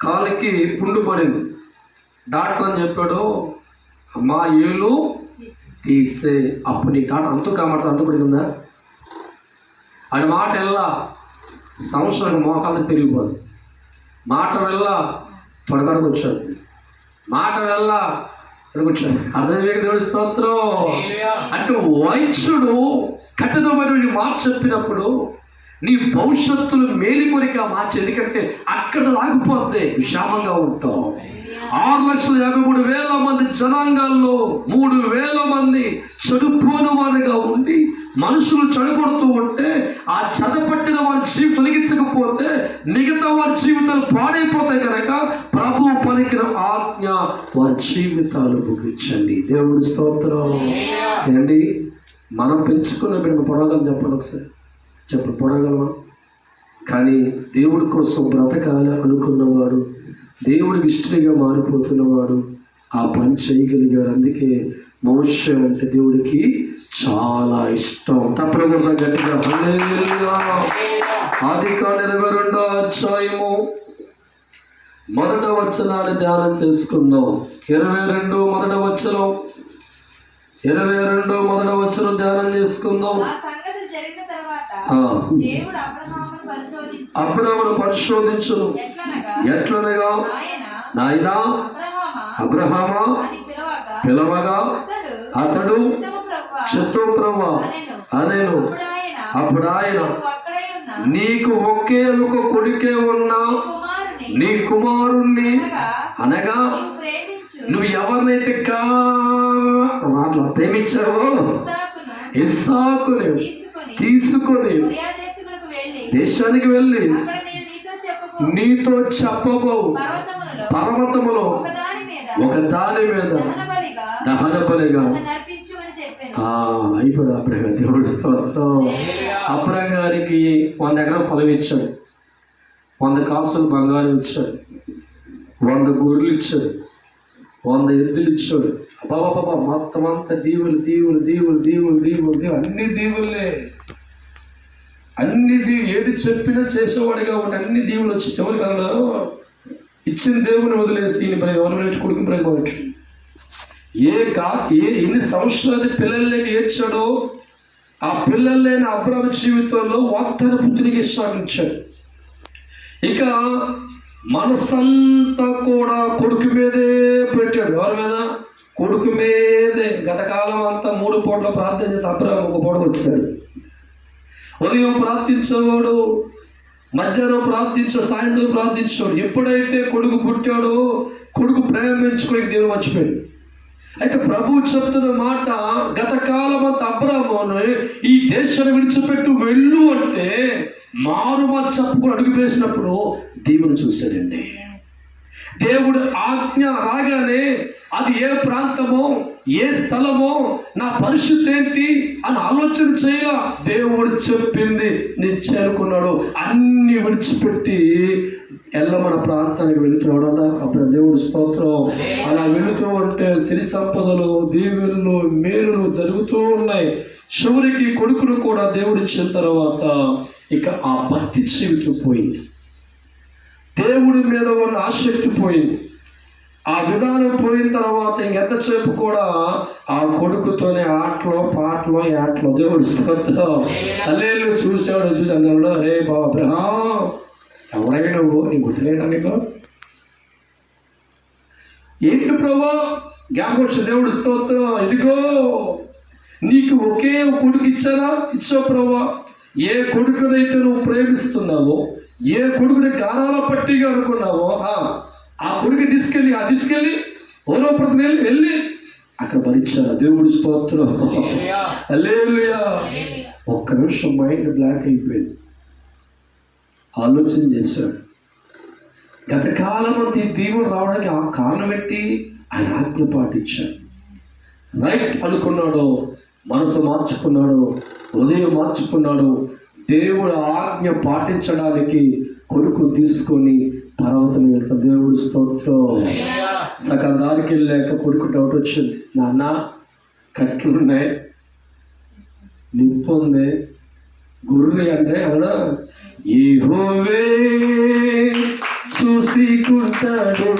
కాలుకి పుండు పడింది. డాక్టర్ అని చెప్పాడు, అమ్మా ఏళ్ళు తీసే. అప్పుడు నీ డాక్టర్ అంతు కామాడుతా అంతు పడిందా? అది మాట వెళ్ళా సంవత్సరం మోకాళ్ళకి పెరిగిపోదు. మాట వెళ్ళ తొడగడకు వచ్చాడు. మాట వెళ్ళ వచ్చాడు. అర్థం దేవుడి స్తోత్రం. అంటే వైద్యుడు కఠినమైన మాట చెప్పినప్పుడు నీ భవిష్యత్తులు మేలుకొరికి ఆ మాట, ఎందుకంటే అక్కడ ఆగిపోతే విషామంగా ఉంటాం. 6,53,000 మంది జనాంగాల్లో 3,000 మంది చెడుపోని వారిగా ఉండి మనుషులు చెడగొడుతూ ఉంటే ఆ చెదపట్టిన వారి జీవితం తొలగించకపోతే మిగతా వారి జీవితాలు పాడైపోతాయి కనుక ప్రభు పలికిన ఆజ్ఞ వారి జీవితాలు ముగించండి. దేవుడి స్తోత్రం. ఏంటి మనం పెంచుకున్న బిడ్డ పొడవగలం? చెప్పండి ఒకసారి. చెప్పండి, పొడవగలమా? కానీ దేవుడి కోసం బ్రతకాలి అనుకున్నవాడు, దేవుడికి ఇష్టంగా మారిపోతున్నవాడు ఆ పని చేయగలిగారు. అందుకే మోషే అంటే దేవుడికి చాలా ఇష్టం. తప్పకుండా గట్టిగా హల్లెలూయా. ఆదికాండం 22వ అధ్యాయము 1వ వచనాన్ని ధ్యానం చేసుకుందాం. 22 1వ వచనం. 22 1వ వచనం ధ్యానం చేసుకుందాం. అబ్రాహామును పరిశోధించును. ఎట్లనగా నాయనా అబ్రహామా పిలవగా అతడు చిత్తము ప్రభువా అనేను. అప్పుడు ఆయన, నీకు ఒకే ఒక కొడుకే ఉన్నా నీ కుమారుణ్ణి అనగా నువ్వు ఎవరినైతే ప్రేమించావో ఇస్సాకుని తీసుకొని దేశానికి వెళ్ళి నీతో చెప్పబో పర్వతములో ఒక దాని మీద దహన బలిగా అయిపోయి అబ్రహం దేవుడు స్తోత్రం. అబ్రహం గారికి 100 ఎకరాల పొలం ఇచ్చాడు, 100 కాసులు బంగారం ఇచ్చాడు, 100 గొర్రెలు ఇచ్చాడు, 100 ఎద్దులు ఇచ్చాడు. అబ్బాబాబా మొత్తం అంతా దీవులు దీవులు దీవులు దీవులు దీవులు దీవులు అన్ని దీవులే, అన్ని ఏది చెప్పినా చేసేవాడిగా ఉంటే అన్ని దీవులు వచ్చి చివరి కాలంలో ఇచ్చిన దేవుని వదిలేసి ఎవరు కొడుకు ప్రేమ ఎన్ని సంవత్సరాలు పిల్లల్ని ఏడ్చాడో ఆ పిల్లలు లేని అబ్రాహాము జీవితంలో వాగ్దాన పుత్రునికి సాగించాడు. ఇక మనసంతా కూడా కొడుకు మీదే పెట్టాడు. ఎవరి మీద? కొడుకు మీదే. గతకాలం అంతా 3 పూటలు ప్రార్థన చేసి అబ్రాహాము ఒక పూటకు వచ్చాడు. ఉదయం ప్రార్థించేవాడు, మధ్యాహ్నం ప్రార్థించాడు, సాయంత్రం ప్రార్థించాడు. ఎప్పుడైతే కొడుకు పుట్టాడో కొడుకు ప్రేమించుకోవడానికి దేవుడు మర్చిపోయాడు. అయితే ప్రభువు చెప్తున్న మాట, గతకాలం అంతా అబ్రాహామును ఈ దేశాన్ని విడిచిపెట్టు వెళ్ళు అంటే మారు చెప్పుకు అడుగు వేసినప్పుడు దేవుడు చూశాడండి. దేవుడు ఆజ్ఞ రాగానే అది ఏ ప్రాంతమో ఏ స్థలమో నా పరిస్థితి ఏంటి అని ఆలోచన చేయాల. దేవుడు చెప్పింది నేను చేరుకున్నాడు. అన్ని విడిచిపెట్టి ఎల్లమన ప్రాంతానికి వెళుతున్నాడట. అప్పుడు దేవుడు స్తోత్రం. అలా వెళుతూ ఉంటే సిరి సంపదలు, దీవెనలు, మేలులు జరుగుతూ ఉన్నాయి. చివరికి కొడుకును కూడా దేవుడు ఇచ్చిన తర్వాత ఇక ఆ భక్తి జీవితం పోయింది, దేవుడి మీద ఉన్న ఆసక్తి పోయింది. ఆ విధానం పోయిన తర్వాత ఇంకెంతసేపు కూడా ఆ కొడుకుతోనే ఆటలో పాటలో ఏటలో. దేవుడు స్తోత్రం. అల్లేళ్ళు చూశాడు. చూసి అన్నాడు, అరే బాబా అబ్రహాం, ఎవరైనా నువ్వు నీ గుర్తులేనా నీకు? ఏంటి ప్రభా జ్ఞాపకొచ్చు. దేవుడు స్తోత్రం. ఇదిగో నీకు ఒకే కొడుకు ఇచ్చారా? ఇచ్చావు ప్రభా. ఏ కొడుకునైతే నువ్వు ప్రేమిస్తున్నావో, ఏ కొడుకుని గానాల పట్టిగా అనుకున్నావో ఆ కొడుకు తీసుకెళ్ళి ఓరో ప్రతి వెళ్ళి అక్కడ భరించారు. దేవుడి స్తోత్రం. హల్లెలూయా. ఒక్క నిమిషం మైండ్ బ్లాక్ అయిపోయింది. ఆలోచన చేశాడు. గతకాలం అంతా ఈ దేవుడు రావడానికి ఆ కారణం పెట్టి ఆయన ఆజ్ఞ పాటించాడు. రైట్ అనుకున్నాడు, మనసు మార్చుకున్నాడు, హృదయం మార్చుకున్నాడు. దేవుడు ఆజ్ఞ పాటించడానికి కొడుకు తీసుకొని పర్వతం వెళ్తాం. దేవుడు స్తోత్రం. సగం దానికి వెళ్ళాక కొడుకు డౌట్ వచ్చింది. నాన్న కట్లున్నాయి, నిప్పు ఉంది, గుర్రి అంటే అక్కడ యెహోవా చూసుకుంటాడు,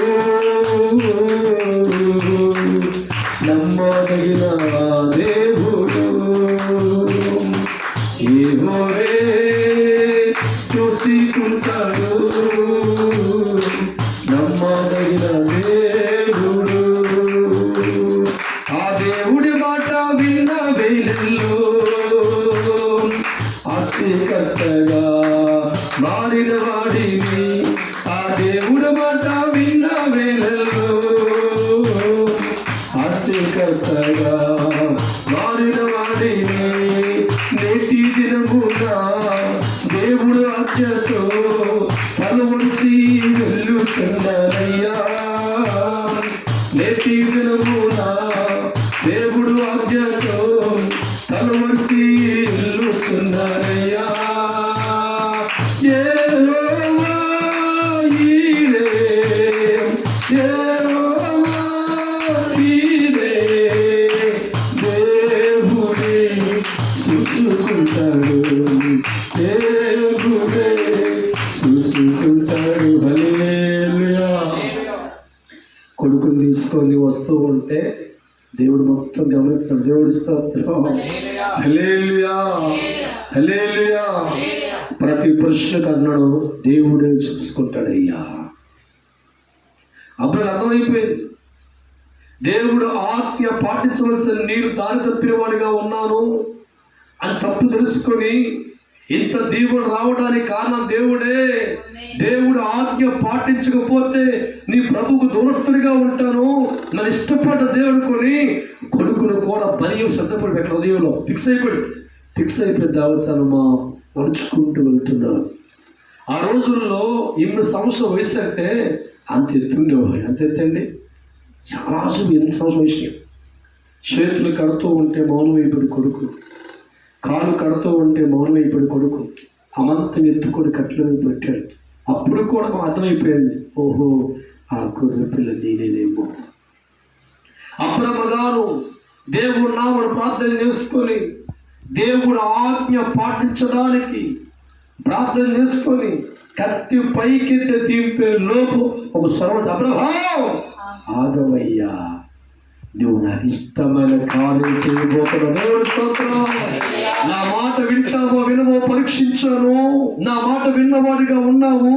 నమ్మదగిన దేవుడు. యెహోవా చూసుకుంటాడు, నమ్మదగిన దేవుడు. ఆ దేవుడి మాట విన్న వేళల్లో ఆస్తికర్తగా మారిన వాడిని, ఆ దేవుడి మాట విన్న వేళల్లో ఆస్తికర్తగా మారిన వాడిని. నేటి దినమున దేవుడు ఆజ్ఞతో తలవంచి వెళ్ళుచున్నారయ్యా. నేటి దినమున దేవుడు ఆజ్ఞతో తలవంచి వెళ్ళుచున్నారయ్యా. యెహోవా ఈరే, యెహోవా ఈరే, దేవుడే చూసుకుంటాడు, దేవుడే చూసుకుంటాడు. హల్లెలూయా. కొడుకుని తీసుకొని వస్తూ ఉంటే దేవుడు మొత్తం గమనిస్తాడు. దేవుడు స్తోత్రం. హల్లెలూయా, హల్లెలూయా. ప్రతి పురుషులకు అన్నాడు దేవుడే చూసుకుంటాడయ్యా. అప్పుడు అర్థమైపోయింది. దేవుడు ఆజ్ఞ పాటించవలసిన నేను దారి తప్పిన వాడిగా ఉన్నాను అని తప్పు తెలుసుకొని ఇంత దీవుడు రావడానికి కారణం దేవుడే. దేవుడు ఆజ్ఞ పాటించకపోతే నీ ప్రభుకు దూరస్తుడిగా ఉంటాను, నన్ను ఇష్టపడ్డ దేవుడు కొని కొడుకును కూడా బలి సిద్ధపడి ఎక్కడ ఉదయంలో ఫిక్స్ అయిపోయి దావచానమ్మా నడుచుకుంటూ వెళ్తున్నాను. ఆ రోజుల్లో 8 సంవత్సరం వయసు అంటే అంత ఎత్తుండేవాడు. అంత ఎత్తండి, చాలా 8 సంవత్సరం వయసు. చేతులు కడుతూ ఉంటే మౌనమైపోయి కొడుకు, కాలు కడుతూ ఉంటే మౌనమైపోయి కొడుకు, అమంతం ఎత్తుకొని కట్లు పెట్టాడు. అప్పుడు కూడా మాకు అర్థమైపోయింది, ఓహో ఆ గొర్రె పిల్ల నేనేనేమో. అబ్రహ్మ గారు దేవుడు నామను ప్రార్థన చేసుకొని దేవుడు ఆజ్ఞ పాటించడానికి ప్రార్థన చేసుకొని కత్తి పైకెత్తి దింపే లోపు ఒక స్వరం, అబ్రహాం ఆగవయ్యా, నువ్వు నాకు ఇష్టమైన కార్యం చేయబోతున్నావు. దేవుడి స్తోత్రం. నా మాట వింటావో వినవో పరీక్షించాను, నా మాట విన్నవాడిగా ఉన్నావు,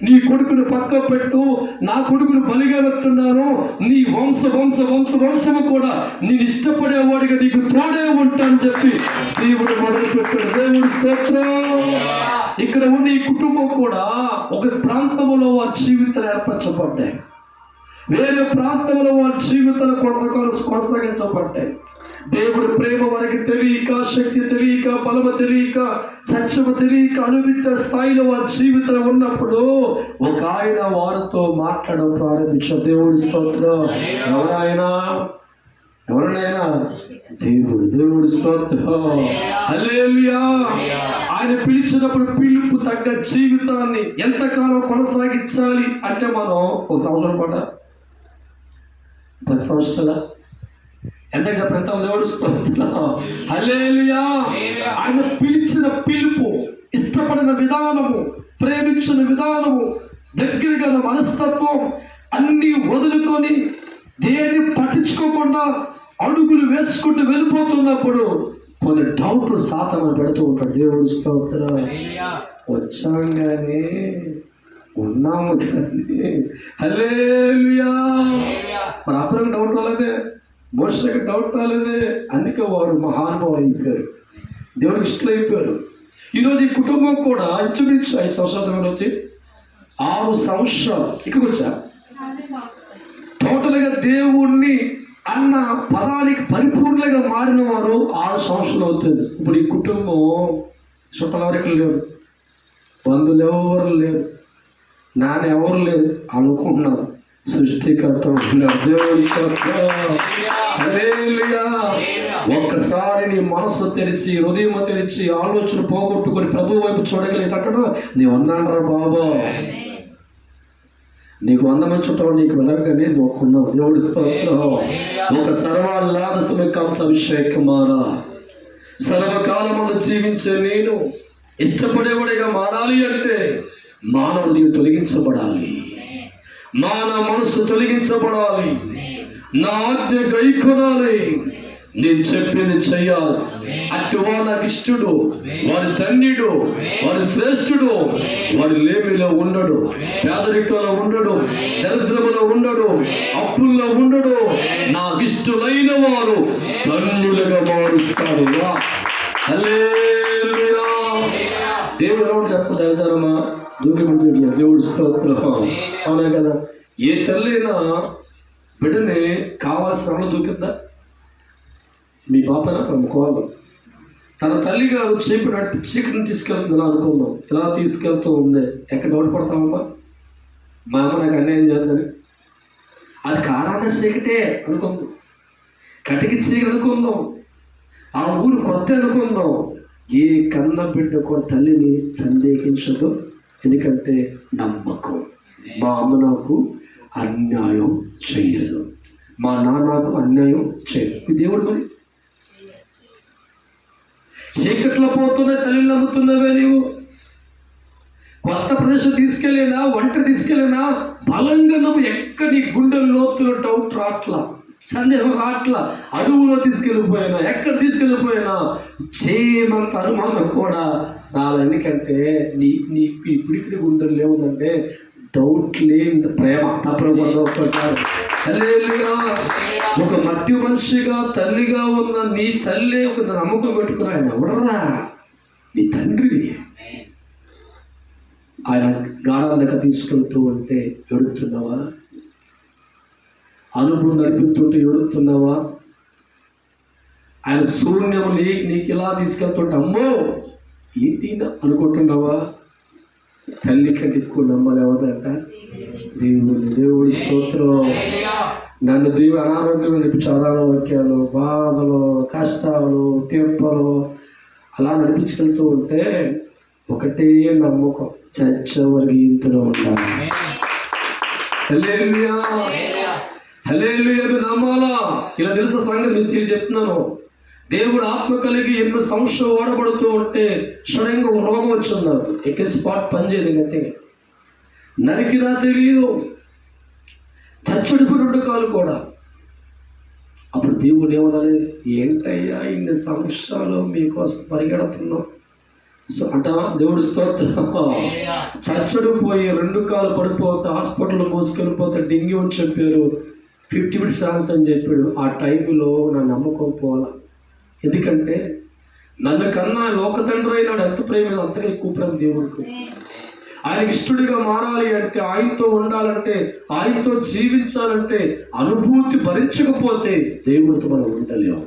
నీ కొడుకును పక్క పెట్టు, నా కొడుకును బలిగా వెళ్తున్నాను, నీ వంశము కూడా నేను ఇష్టపడేవాడిగా నీకు తోడే ఉంటాను చెప్పి దేవుడు మొదలుపెట్టాడు. దేవుడి స్తోత్రం. ఇక్కడ ఉన్న ఈ కుటుంబం కూడా ఒక ప్రాంతంలో వారి జీవితాలు ఏర్పరచబడ్డాయి, వేరే ప్రాంతంలో వారి జీవితాలు కొంతకాలం కొనసాగించబడ్డాయి. దేవుడి ప్రేమ వారికి తెలియక, శక్తి తెలియక, బలము తెలియక, సత్యము తెలియక అనుభవించే స్థాయిలో వారి జీవితం ఉన్నప్పుడు ఒక ఆయన వారితో మాట్లాడడం ప్రారంభించారు. దేవుడి స్తోత్రం. ఎవరైనా దేవుడి స్తోత్రం. హల్లెలూయా. ఆయన పిలిచినప్పుడు పిలుపు తగ్గ జీవితాన్ని ఎంతకాలం కొనసాగించాలి అంటే మనం 1 సంవత్సరం పాట, 10 సంవత్సరాల ఎంత చెప్పండి. దేవుడు స్తోత్రం. హల్లెలూయా. ఆయన పిలిచిన పిలుపు, ఇష్టపడిన విధానము, ప్రేమించిన విధానము, దగ్గరగా మనస్తత్వం అన్నీ వదులుకొని దేన్ని పట్టించుకోకుండా అడుగులు వేసుకుంటూ వెళ్ళిపోతున్నప్పుడు కొన్ని డౌట్లు సాతాను పెడుతూ ఉంటాడు. దేవుడు స్తోత్రం. వచ్చాగానే ఉన్నాము కానీ హల్లెలూయా. మరి అప్పుడు డౌట్ రాలేదే, మోషకి డౌట్ రాలేదే, అందుకే వారు మహానుభావులు అయిపోయారు, దేవుడికి ఇష్టలు అయిపోయారు. ఈరోజు ఈ కుటుంబం కూడా ఇంచుమించు 5 సంవత్సరాల వచ్చి 6 సంవత్సరాలు ఇక్కడికి వచ్చా. టోటల్గా దేవుణ్ణి అన్న పదానికి పరిపూర్ణంగా మారిన వారు 6 సంవత్సరాలు అవుతుంది. ఇప్పుడు ఈ కుటుంబం చుట్టాలు ఎవరికి లేరు, బంధువులు ఎవరు లేరు, నాన్న ఎవరు లేరు అనుకుంటున్నారు. సృష్టికర్త దేవుడి. ఒక్కసారి నీ మనస్సు తెరిచి, హృదయం తెరిచి, ఆలోచన పోగొట్టుకొని ప్రభు వైపు చూడగలిగేటట్టు నీవు అన్నాడరా బాబా, నీకు 100 మంది చుట్టాలు నీకు వెళ్ళగానే నువ్వు ఒక్కున్నావు. దేవుడి స్తోత్రం. ఒక సర్వాభిషేకమారా, సర్వకాలమును జీవించే నేను ఇష్టపడేవాడిగా మారాలి అంటే మానవుడు నీవు తొలగించబడాలి, మానవ మనస్సు తొలగించబడాలి, నా ఆజ్ఞ గైకొనాలి, నేను చెప్పింది చెయ్యాలి. అటువాడు నాకు ఇష్టడు, వారి ధన్యుడు, వారి శ్రేష్ఠుడు, వారి లేమిలో ఉండడు, పేదరికంలో ఉండడు, దరిద్రములో ఉండడు, అప్పుల్లో ఉండడు. నాకు ఇష్టలైన వారు ధన్యులుగా మారుస్తాడు. హల్లెలూయా. దేవుడు ఎవరు చెప్పు దయచారమ్మా, దూకిమంటే దేవుడు స్తోత్రం. అవునా కదా. ఏ తల్లైనా బిడ్డని కావాల్సిన దూకిద్దా? మీ పాపన ప్రముఖవాళ్ళు తన తల్లి గారు చేపినట్టు చీకటిని తీసుకెళ్తుంది ఇలా అనుకుందాం, ఇలా తీసుకెళ్తూ ఉంది. ఎక్కడ డౌట్ పడతామమ్మా, మా అమ్మ నాకు అన్యాయం చేద్దని. అది కారాన చీకటే అనుకుందాం, కటికి చీకటి అనుకుందాం, ఆ ఊరు కొత్త అనుకుందాం. ఏ కన్న బిడ్డ కూడా తల్లిని సందేహించదు, ఎందుకంటే నమ్మకం. మా అమ్మ నాకు అన్యాయం చెయ్యదు, మా నాన్న నాకు అన్యాయం చేయదు. ఈ దేవుడు మరి చీకట్లో పోతున్న తల్లిని నమ్ముతున్నావే నీవు. కొత్త ప్రదేశం తీసుకెళ్ళినా, వంట తీసుకెళ్ళినా బలంగా నమ్ము. ఎక్కడ నీ గుండెల లోతులో డౌట్ రాట్లా, సందేహం రాట్లా. అడుగులో తీసుకెళ్ళిపోయినా, ఎక్కడ తీసుకెళ్ళిపోయినా చేయమంత అనుమానం కూడా రాలే. ఎందుకంటే నీ ఇప్పటికి గుండెలు లేవుందంటే డౌట్ లేని ప్రేమ. తప్పకుండా ఒక్కసారి హల్లెలూయా. ఒక మట్టి మనిషిగా తల్లిగా ఉన్న నీ తల్లి ఒక నమ్మకం పెట్టుకుని ఆయన ఎవడరా? నీ తండ్రి. ఆయన గాఢాలకు తీసుకెళ్తూ ఉంటే ఎడుతున్నావా? అనుభవం నడిపిస్తుంటే ఎడుతున్నావా? ఆయన శూన్యం నీకు ఇలా తీసుకెళ్తుంటే అమ్మో ఏంటి అనుకుంటున్నావా? తల్లి కంటే ఎక్కువ నమ్మలేవదంట దేవుడి స్తోత్రం. నన్ను అనారోగ్యం నడిపించారు, అనారోగ్యాలు, బాధలు, కష్టాలు, తెప్పలు అలా నడిపించుకెళ్తూ ఉంటే ఒకటే నమ్మకం, చచ్చే వరకు ఇంతలో ఉండాలి. హల్లెలూయా, హల్లెలూయా. నమ్మాలా? ఇలా తెలుసా సంగతి నేను చెప్తున్నాను. దేవుడు ఆత్మ కలిగి ఎన్నో సంవత్సరం ఓడబడుతూ ఉంటే సడన్గా ఒక రోగం వచ్చిన్నారు. ఎక్కే స్పాట్ పనిచేయదు, అంతే. నరికినా తెలియదు, చచ్చడిపోయి 2 కాలు కూడా. అప్పుడు దేవుడు ఏమనాలి? ఏంటయ్యా ఇన్ని సంవత్సరాలు మీకోసం పరిగెడుతున్నాం. సో అంట దేవుడు స్తోత్రం. చచ్చడిపోయి 2 కాలు పడిపోతే హాస్పిటల్ మోసుకెళ్ళిపోతే డెంగ్యూ అని చెప్పారు, 50 minutes ఛాన్స్ అని చెప్పాడు. ఆ టైంలో నా నమ్మకం పోలా. ఎందుకంటే నన్ను కన్నా లోక తండ్రి అయినాడు ఎంత ప్రేమ, అంతగా ఎక్కువ ప్రేమ దేవుడికి. ఆయనకి ఇష్టడిగా మారాలి అంటే, ఆయనతో ఉండాలంటే, ఆయనతో జీవించాలంటే అనుభూతి భరించకపోతే దేవుడితో మనం ఉండలేము,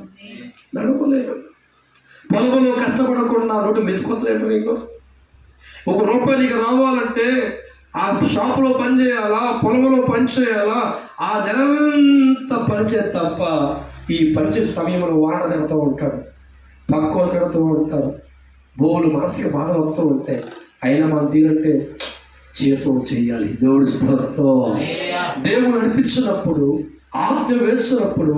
నడవలేము. పొలంలో కష్టపడకుండా రోడ్డు మెతుకోతలేము. నీకు ₹1 నీకు రావాలంటే ఆ షాపులో పని చేయాలా, పొలంలో పని చేయాలా, ఆ నెలంతా పనిచేయ తప్ప ఈ పనిచేసే సమయంలో వాడ తిడుతూ ఉంటాడు, పక్కన తిడుతూ ఉంటారు, బోలు మానసిక బాధలు వస్తూ ఉంటాయి. అయినా మనం దీనంటే జీవితం చేయాలి. దేవుడి స్పృహతో దేవుడు నడిపించినప్పుడు, ఆజ్ఞ వేసినప్పుడు,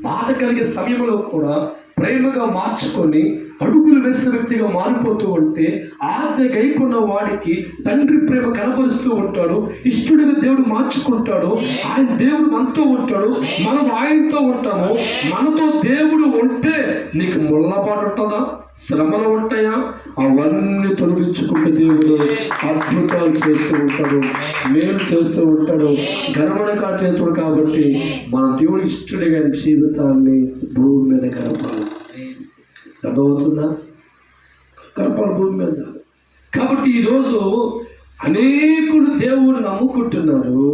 బాధ కలిగే సమయంలో కూడా ప్రేమగా మార్చుకొని అడుగులు వేసే వ్యక్తిగా మారిపోతూ ఉంటే ఆజ్ఞ గైకున్న వాడికి తండ్రి ప్రేమ కనపరుస్తూ ఉంటాడు. ఇష్టడిగా దేవుడు మార్చుకుంటాడు. ఆయన దేవుడు మనతో ఉంటాడు, మనం ఆయనతో ఉంటాము. మనతో దేవుడు ఉంటే నీకు ముళ్ళపాటు ఉంటుందా, శ్రమలు ఉంటాయా? అవన్నీ తొలగించుకుంటే దేవుడు అద్భుతాలు చేస్తూ ఉంటాడు, మేలు చేస్తూ ఉంటాడు, గర్వనగా చేస్తాడు. కాబట్టి మన దేవుడు ఇష్టడిగా జీవితాన్ని భూమి మీద గడపాలి. అర్థమవుతుందా? గడపాలి భూమి మీద. కాబట్టి ఈరోజు అనేకులు దేవుడు నమ్ముకుంటున్నారు,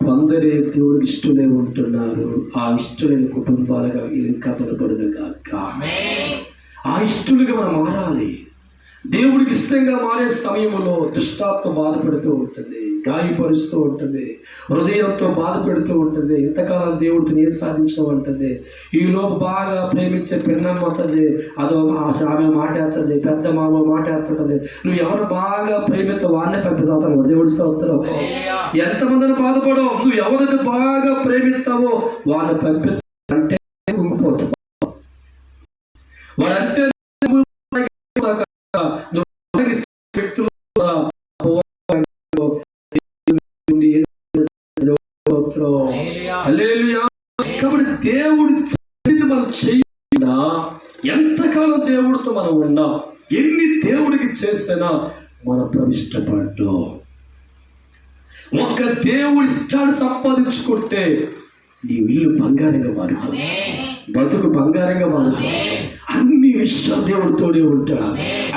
కొందరే దేవుడికి ఇష్టలే ఉంటున్నారు. ఆ ఇష్టలైన కుటుంబాలుగా ఇంకా తలపడదు కాక ఆ ఇష్టలుగా మనం మారాలి. దేవుడికి ఇష్టంగా మారే సమయంలో దుష్టాత్మ బాధపడుతూ ఉంటుంది, గాయపరుస్తూ ఉంటుంది, హృదయంతో బాధ పెడుతూ ఉంటుంది. ఇంతకాలం దేవుడితో ఏం సాధించమంటుంది. ఈలోపు బాగా ప్రేమించే పిన్నమ్మ అవుతుంది, అదో ఆమె మాట్లాడుతుంది, పెద్ద మామ మాట్లాడుతుంటుంది. నువ్వు ఎవరు బాగా ప్రేమితో వాడినే పంపిస్తావు. దేవుడి స్తోత్రం. ఎంతమందిని బాధపడవు, నువ్వు ఎవరిని బాగా ప్రేమిస్తావో వాడిని పంపిస్తే కుంగిపోతావు. వాడంటే వ్యక్తులు కాబట్టి దేవుడు మనం చేయాల. ఎంతకాలం దేవుడితో మనం ఉన్నాం, ఎన్ని దేవుడికి చేసినా మనం ప్రవిష్టపడ్డాం. ఒక్క దేవుడి ఇష్టాన్ని సంపాదించుకుంటే నీ ఇల్లు బంగారంగా మారుతుంది, బతుకు బంగారంగా మారుతుంది. అన్ని విషయాలు దేవుడితోనే ఉంటాడు,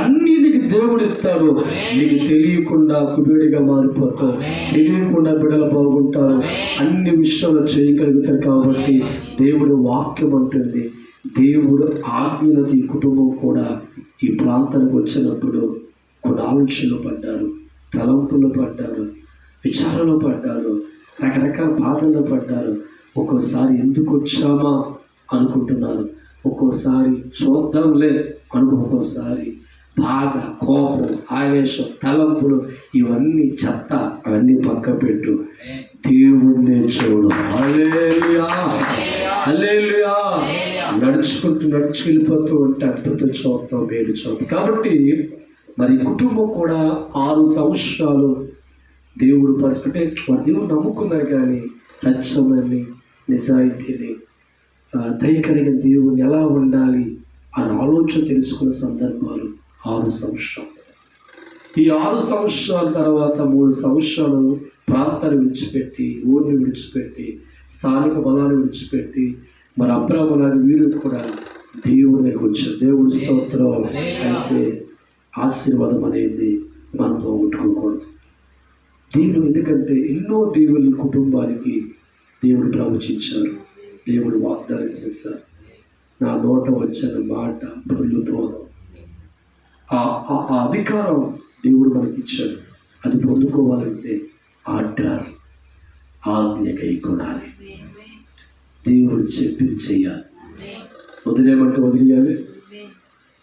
అన్ని నీకు దేవుడు ఇస్తాడు. నీకు తెలియకుండా కుబేడిగా మారిపోతావు, తెలియకుండా బిడ్డలు బాగుంటారు, అన్ని విషయాలు చేయగలుగుతారు. కాబట్టి దేవుడు వాక్యం అంటుంది, దేవుడు ఆజ్ఞలతో ఈ కుటుంబం కూడా ఈ ప్రాంతానికి వచ్చినప్పుడు కొన్ని ఆలోచనలు పడ్డారు, తలంపులు పడ్డారు, విచారణలో పడ్డారు, రకరకాల బాధల్లో పడ్డారు. ఒక్కోసారి ఎందుకు వచ్చామా అనుకుంటున్నారు, ఒక్కోసారి చూద్దాంలే ఒక్కోసారి బాధ, కోపం, ఆవేశం, తలంపులు ఇవన్నీ చెత్త, అవన్నీ పక్క పెట్టు, దేవుణ్ణి చూడు. హల్లెలూయా, హల్లెలూయా. నడుచుకెళ్ళిపోతూ ఉంటే అద్భుతం చూద్దాం, మేలు చూద్దాం. కాబట్టి మరి కుటుంబం కూడా 6 సంవత్సరాలు దేవుడు పరుచుకుంటే వారు దేవుడు నమ్ముకున్నారు, కానీ సత్యమని, నిజాయితీని, దయ కలిగిన దేవుని ఎలా ఉండాలి అని ఆలోచన తెలుసుకున్న సందర్భాలు 6 సంవత్సరాలు. ఈ 6 సంవత్సరాల తర్వాత 3 సంవత్సరాలు ప్రాంతాన్ని విడిచిపెట్టి, ఊరిని విడిచిపెట్టి స్థానిక బలాన్ని విడిచిపెట్టి మరి అబ్రాహ్మణాన్ని వీరు కూడా దేవుడి దగ్గరికి వచ్చారు. దేవుడి స్తోత్రం. అయితే ఆశీర్వాదం అనేది మనం పోగొట్టుకోకూడదు. దేవుడు ఎందుకంటే ఎన్నో దేవుని కుటుంబానికి దేవుడు ప్రవచించారు, దేవుడు వాగ్దానం చేశారు. నా నోట వచ్చిన మాట పొందుకోవడం, ఆ అధికారం దేవుడు మనకి ఇచ్చాడు. అది పొందుకోవాలంటే ఆజ్ఞకై కొనాలి. దేవుడు చెప్పింది చెయ్యాలి. వదిలేమంటే వదిలేయాలి,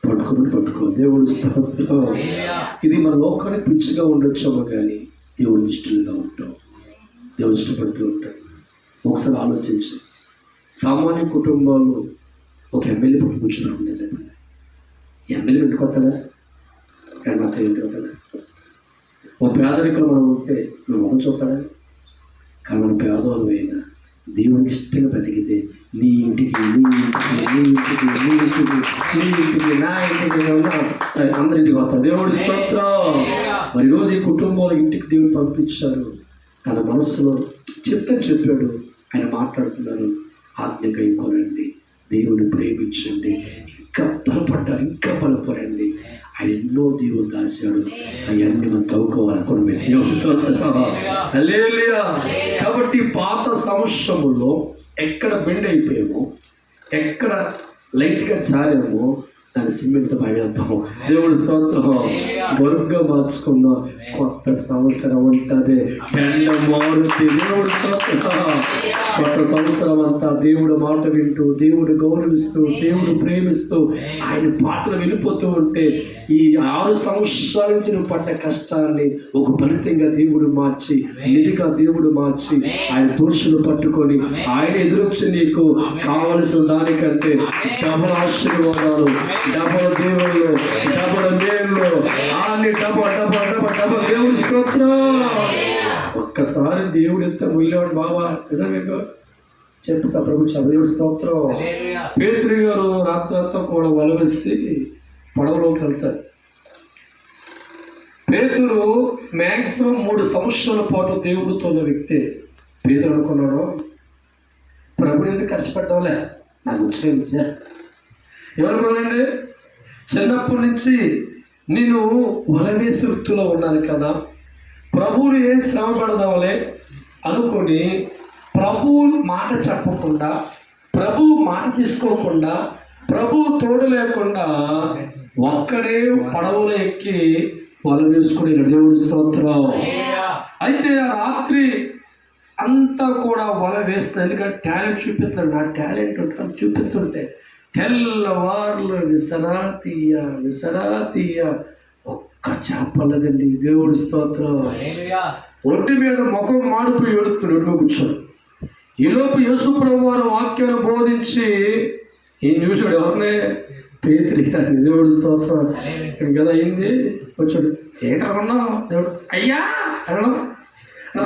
పట్టుకోవాలి. దేవుడు స్తోత్రం. ఇది మన లోకానికి పిచ్చిగా ఉండొచ్చామో కానీ దేవుడు ఇష్టంగా ఉంటాం, దేవుడు ఇష్టపడుతూ ఉంటాడు. ఒకసారి ఆలోచించు. సామాన్య కుటుంబాలు ఒక ఎమ్మెల్యే పట్టు కూర్చున్నాం చెప్పండి. ఎమ్మెల్యే పెట్టుకోతాడా? కానీ మాత్రం ఏంటి అవుతాడా? ఓ పేదరికలు మనం ఉంటే నువ్వు మొహం చూస్తాడా? కానీ మన పేదవాళ్ళు అయినా దేవునికి ఇష్టంగా బతికితే నీ ఇంటికి నా ఇంటికి అందరింటికి వస్తాడు. దేవుడి స్తోత్రం. మరి రోజు ఈ కుటుంబంలో ఇంటికి దేవుడు పంపించారు. తన మనస్సులో చెప్పాడు. ఆయన మాట్లాడుతున్నారు, ఆజ్ఞకై కొనండి, దేవుని ప్రేమించండి, ఇంకా బలపడండి. ఆయన ఎన్నో దేవుడు దాచాడు, అవన్నీ మనం తవ్వుకోవాలి. కాబట్టి పాత సంవత్సరములో ఎక్కడ బెండ్ అయిపోయామో, ఎక్కడ లైట్గా చారామో దాని సిమెంట్తో భయవేద్దాము. దేవుడు స్తోత్రం. బొరుగ్గా మార్చుకున్న కొత్త సంవత్సరం ఉంటుంది, బెండ మారుతి. దేవుడు స్తోత్రం. కొత్త సంవత్సరం అంతా దేవుడు మాట వింటూ, దేవుడు గౌరవిస్తూ, దేవుడు ప్రేమిస్తూ, ఆయన పాటలు వెళ్ళిపోతూ ఉంటే ఈ 6 సంవత్సరాల నుంచి నువ్వు పడ్డ కష్టాన్ని ఒక ఫలితంగా దేవుడు మార్చి, నిధిగా దేవుడు మార్చి, ఆయన దోషులు పట్టుకొని ఆయన ఎదురొచ్చి నీకు కావలసిన దానికంటే డబల్ ఆశీర్వాదాలు, డబల్ దేవుళ్ళు, డబల్ మేళ్ళు, అన్ని డబల్ దేవుడి స్తోత్రం. ఒక్కసారి దేవుడు ఎంత ముయ్యలేవాడు బాబా, నిజంగా చెప్తా ప్రభు దేవుడి స్తోత్రం. పేతురు గారు రాత్రంతా కూడా వలవేసి పడవలోకి వెళ్తారు. పేతురు మ్యాక్సిమం 3 సంవత్సరాల పాటు దేవుడితో ఉన్న వ్యక్తి. పేతురు అనుకున్నాడు, ప్రభుని ఎందుకు కష్టపడ్డావులే, నాకు వచ్చిన విద్య. ఎవరుకోనండి, చిన్నప్పటి నుంచి నేను వలవేసి వృత్తిలో ఉన్నాను కదా, ప్రభువుని ఏం శ్రమ పడదాంలే అనుకొని ప్రభువు మాట చెప్పకుండా, ప్రభువు మాట తీసుకోకుండా, ప్రభువు తోడు లేకుండా ఒక్కడే పడవలో ఎక్కి వల వేసుకుని దేవుడి స్తోత్రం. అయితే ఆ రాత్రి అంతా కూడా వల వేస్తుంది, ఎందుకంటే టాలెంట్ చూపిస్తాడు. నా టాలెంట్ చూపిస్తుంటే తెల్లవార్లు విసరాతీయ ఒక్క చేపలదండి. దేవుడి స్తోత్రం. ఒంటి మీద ముఖం మాడిపోయి ఏడుతున్నాడు, ఒంటి కూర్చోడు. ఈలోపు యేసు ప్రభువు వారు వాక్యాన్ని బోధించి ఈయన చూసాడు, ఎవరినే? పేతురు గారిని. దేవుడి స్తోత్రం. కదా అయింది, వచ్చాడు. ఏంటన్నా దేవుడు? అయ్యా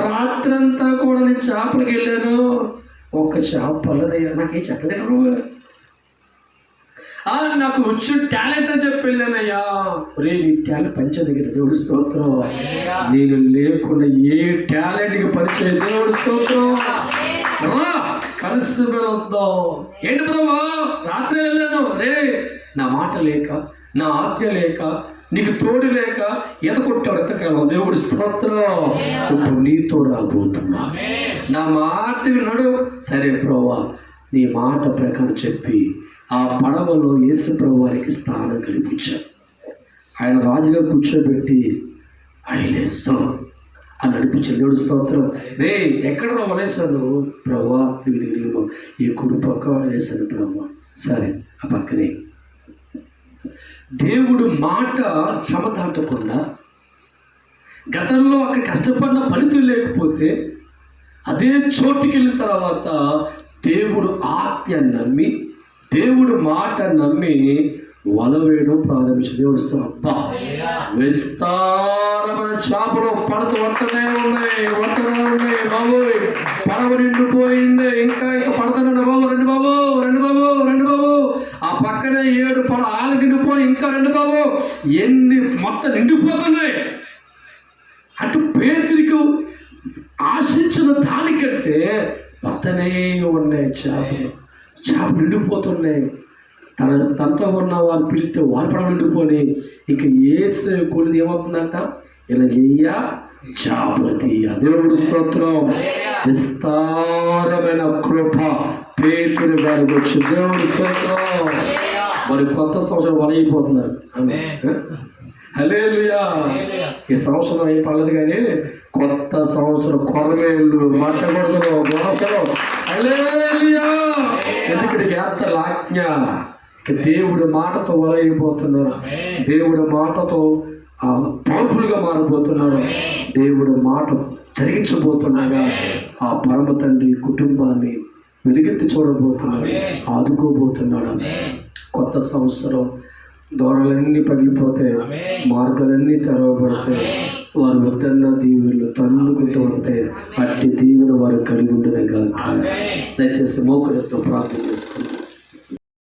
రాత్రంతా కూడా నేను చేపలకి వెళ్ళాను, ఒక్క చేప పల్లదయ్యా, నాకేం చెప్పలేదు, నాకు వచ్చు టాలెంట్ అని చెప్పి వెళ్ళానయ్యా. రే నీ టాలెంట్ పంచే దగ్గర. దేవుడి స్తోత్రం. నేను లేకుండా ఏ టాలెంట్కి పరిచయం. దేవుడి స్తోత్రం. కలిసి వెళ్దాం. ఏంటి ప్రభు, రాత్రి వెళ్ళాను. రే నా మాట లేక, నా ఆజ్ఞ లేక, నీకు తోడు లేక ఎదకొట్టాడు ఎంతకాలం. దేవుడి స్తోత్రం. ఇప్పుడు నీతో రాబోతున్నా, నా మాట విన్నాడు. సరే ప్రభు, నీ మాట ప్రకారం చెప్పి ఆ పడవలో యేసు ప్రభు వారికి స్థానం కల్పించారు. ఆయన రాజుగా కూర్చోబెట్టి ఐలేసో అని నడిపించాడు. దేవుడి స్తోత్రం. రే ఎక్కడ వలేసాను ప్రభా, దిగు ఈ కుడి పక్క వేసాను ప్రభా. సరే ఆ పక్కనే దేవుడు మాట సమదాటకుండా, గతంలో అక్కడ కష్టపడిన ఫలితం లేకపోతే అదే చోటుకి వెళ్ళిన తర్వాత దేవుడు ఆజ్ఞ నమ్మి, దేవుడు మాట నమ్మి వల వేయడం ప్రారంభించి. దేవుడితో అబ్బా విస్తారమైన చేపలు పడత వస్తూనే ఉన్నాయి బాబోయ్, పడవ నిండిపోయింది. ఇంకా పడతానండి బాబు, రండి బాబు. ఆ పక్కన 7 ఆలు నిండిపోయి, ఇంకా రండి బాబు. ఎన్ని మొత్తం నిండిపోతున్నాయి. అటు పేతురికి ఆశించిన దానికంటే వస్తూనే ఉన్నాయి చేపలు నిండిపోతున్నాయి. తనతో ఉన్న వాళ్ళు పిలిస్తే వాళ్ళు పడ నిండిపోయి ఇక ఏసు కొలిది ఏమవుతుందంట, ఇలా చేపలు తీయ. దేవుడు స్తోత్రం. విస్తారమైన కృప పేతురు గారికి వచ్చి దేవుడు స్తోత్రం. మరి కొత్త సంవత్సరం వలైపోతున్నారు. హల్లెలూయా. ఈ సంవత్సరం ఏం పర్లేదు కానీ కొత్త సంవత్సరం కొరమేళ్ళు మట్టగొడతలు దోసలు. హల్లెలూయా. ఎందుకంటే జాతర ఆజ్ఞ దేవుడి మాటతో వలైపోతున్నారు. దేవుడి మాటతో పవర్ఫుల్గా మారిపోతున్నారు. దేవుడి మాట జరిగించబోతున్నాగా ఆ పరమ తండ్రి కుటుంబాన్ని వెలుగెత్తి చూడబోతున్నాడు, ఆదుకోబోతున్నాడు. కొత్త సంవత్సరం దూరాలన్నీ పగిలిపోతే, మార్గాలన్నీ తెరవబడతాయి. వారు వద్దన్న దీవులు తన్నుకుంటూ వస్తే అట్టి దీవులు వారు కలిగి ఉండనే కాదు. దయచేసి మోకరితో ప్రార్థన చేస్తారు.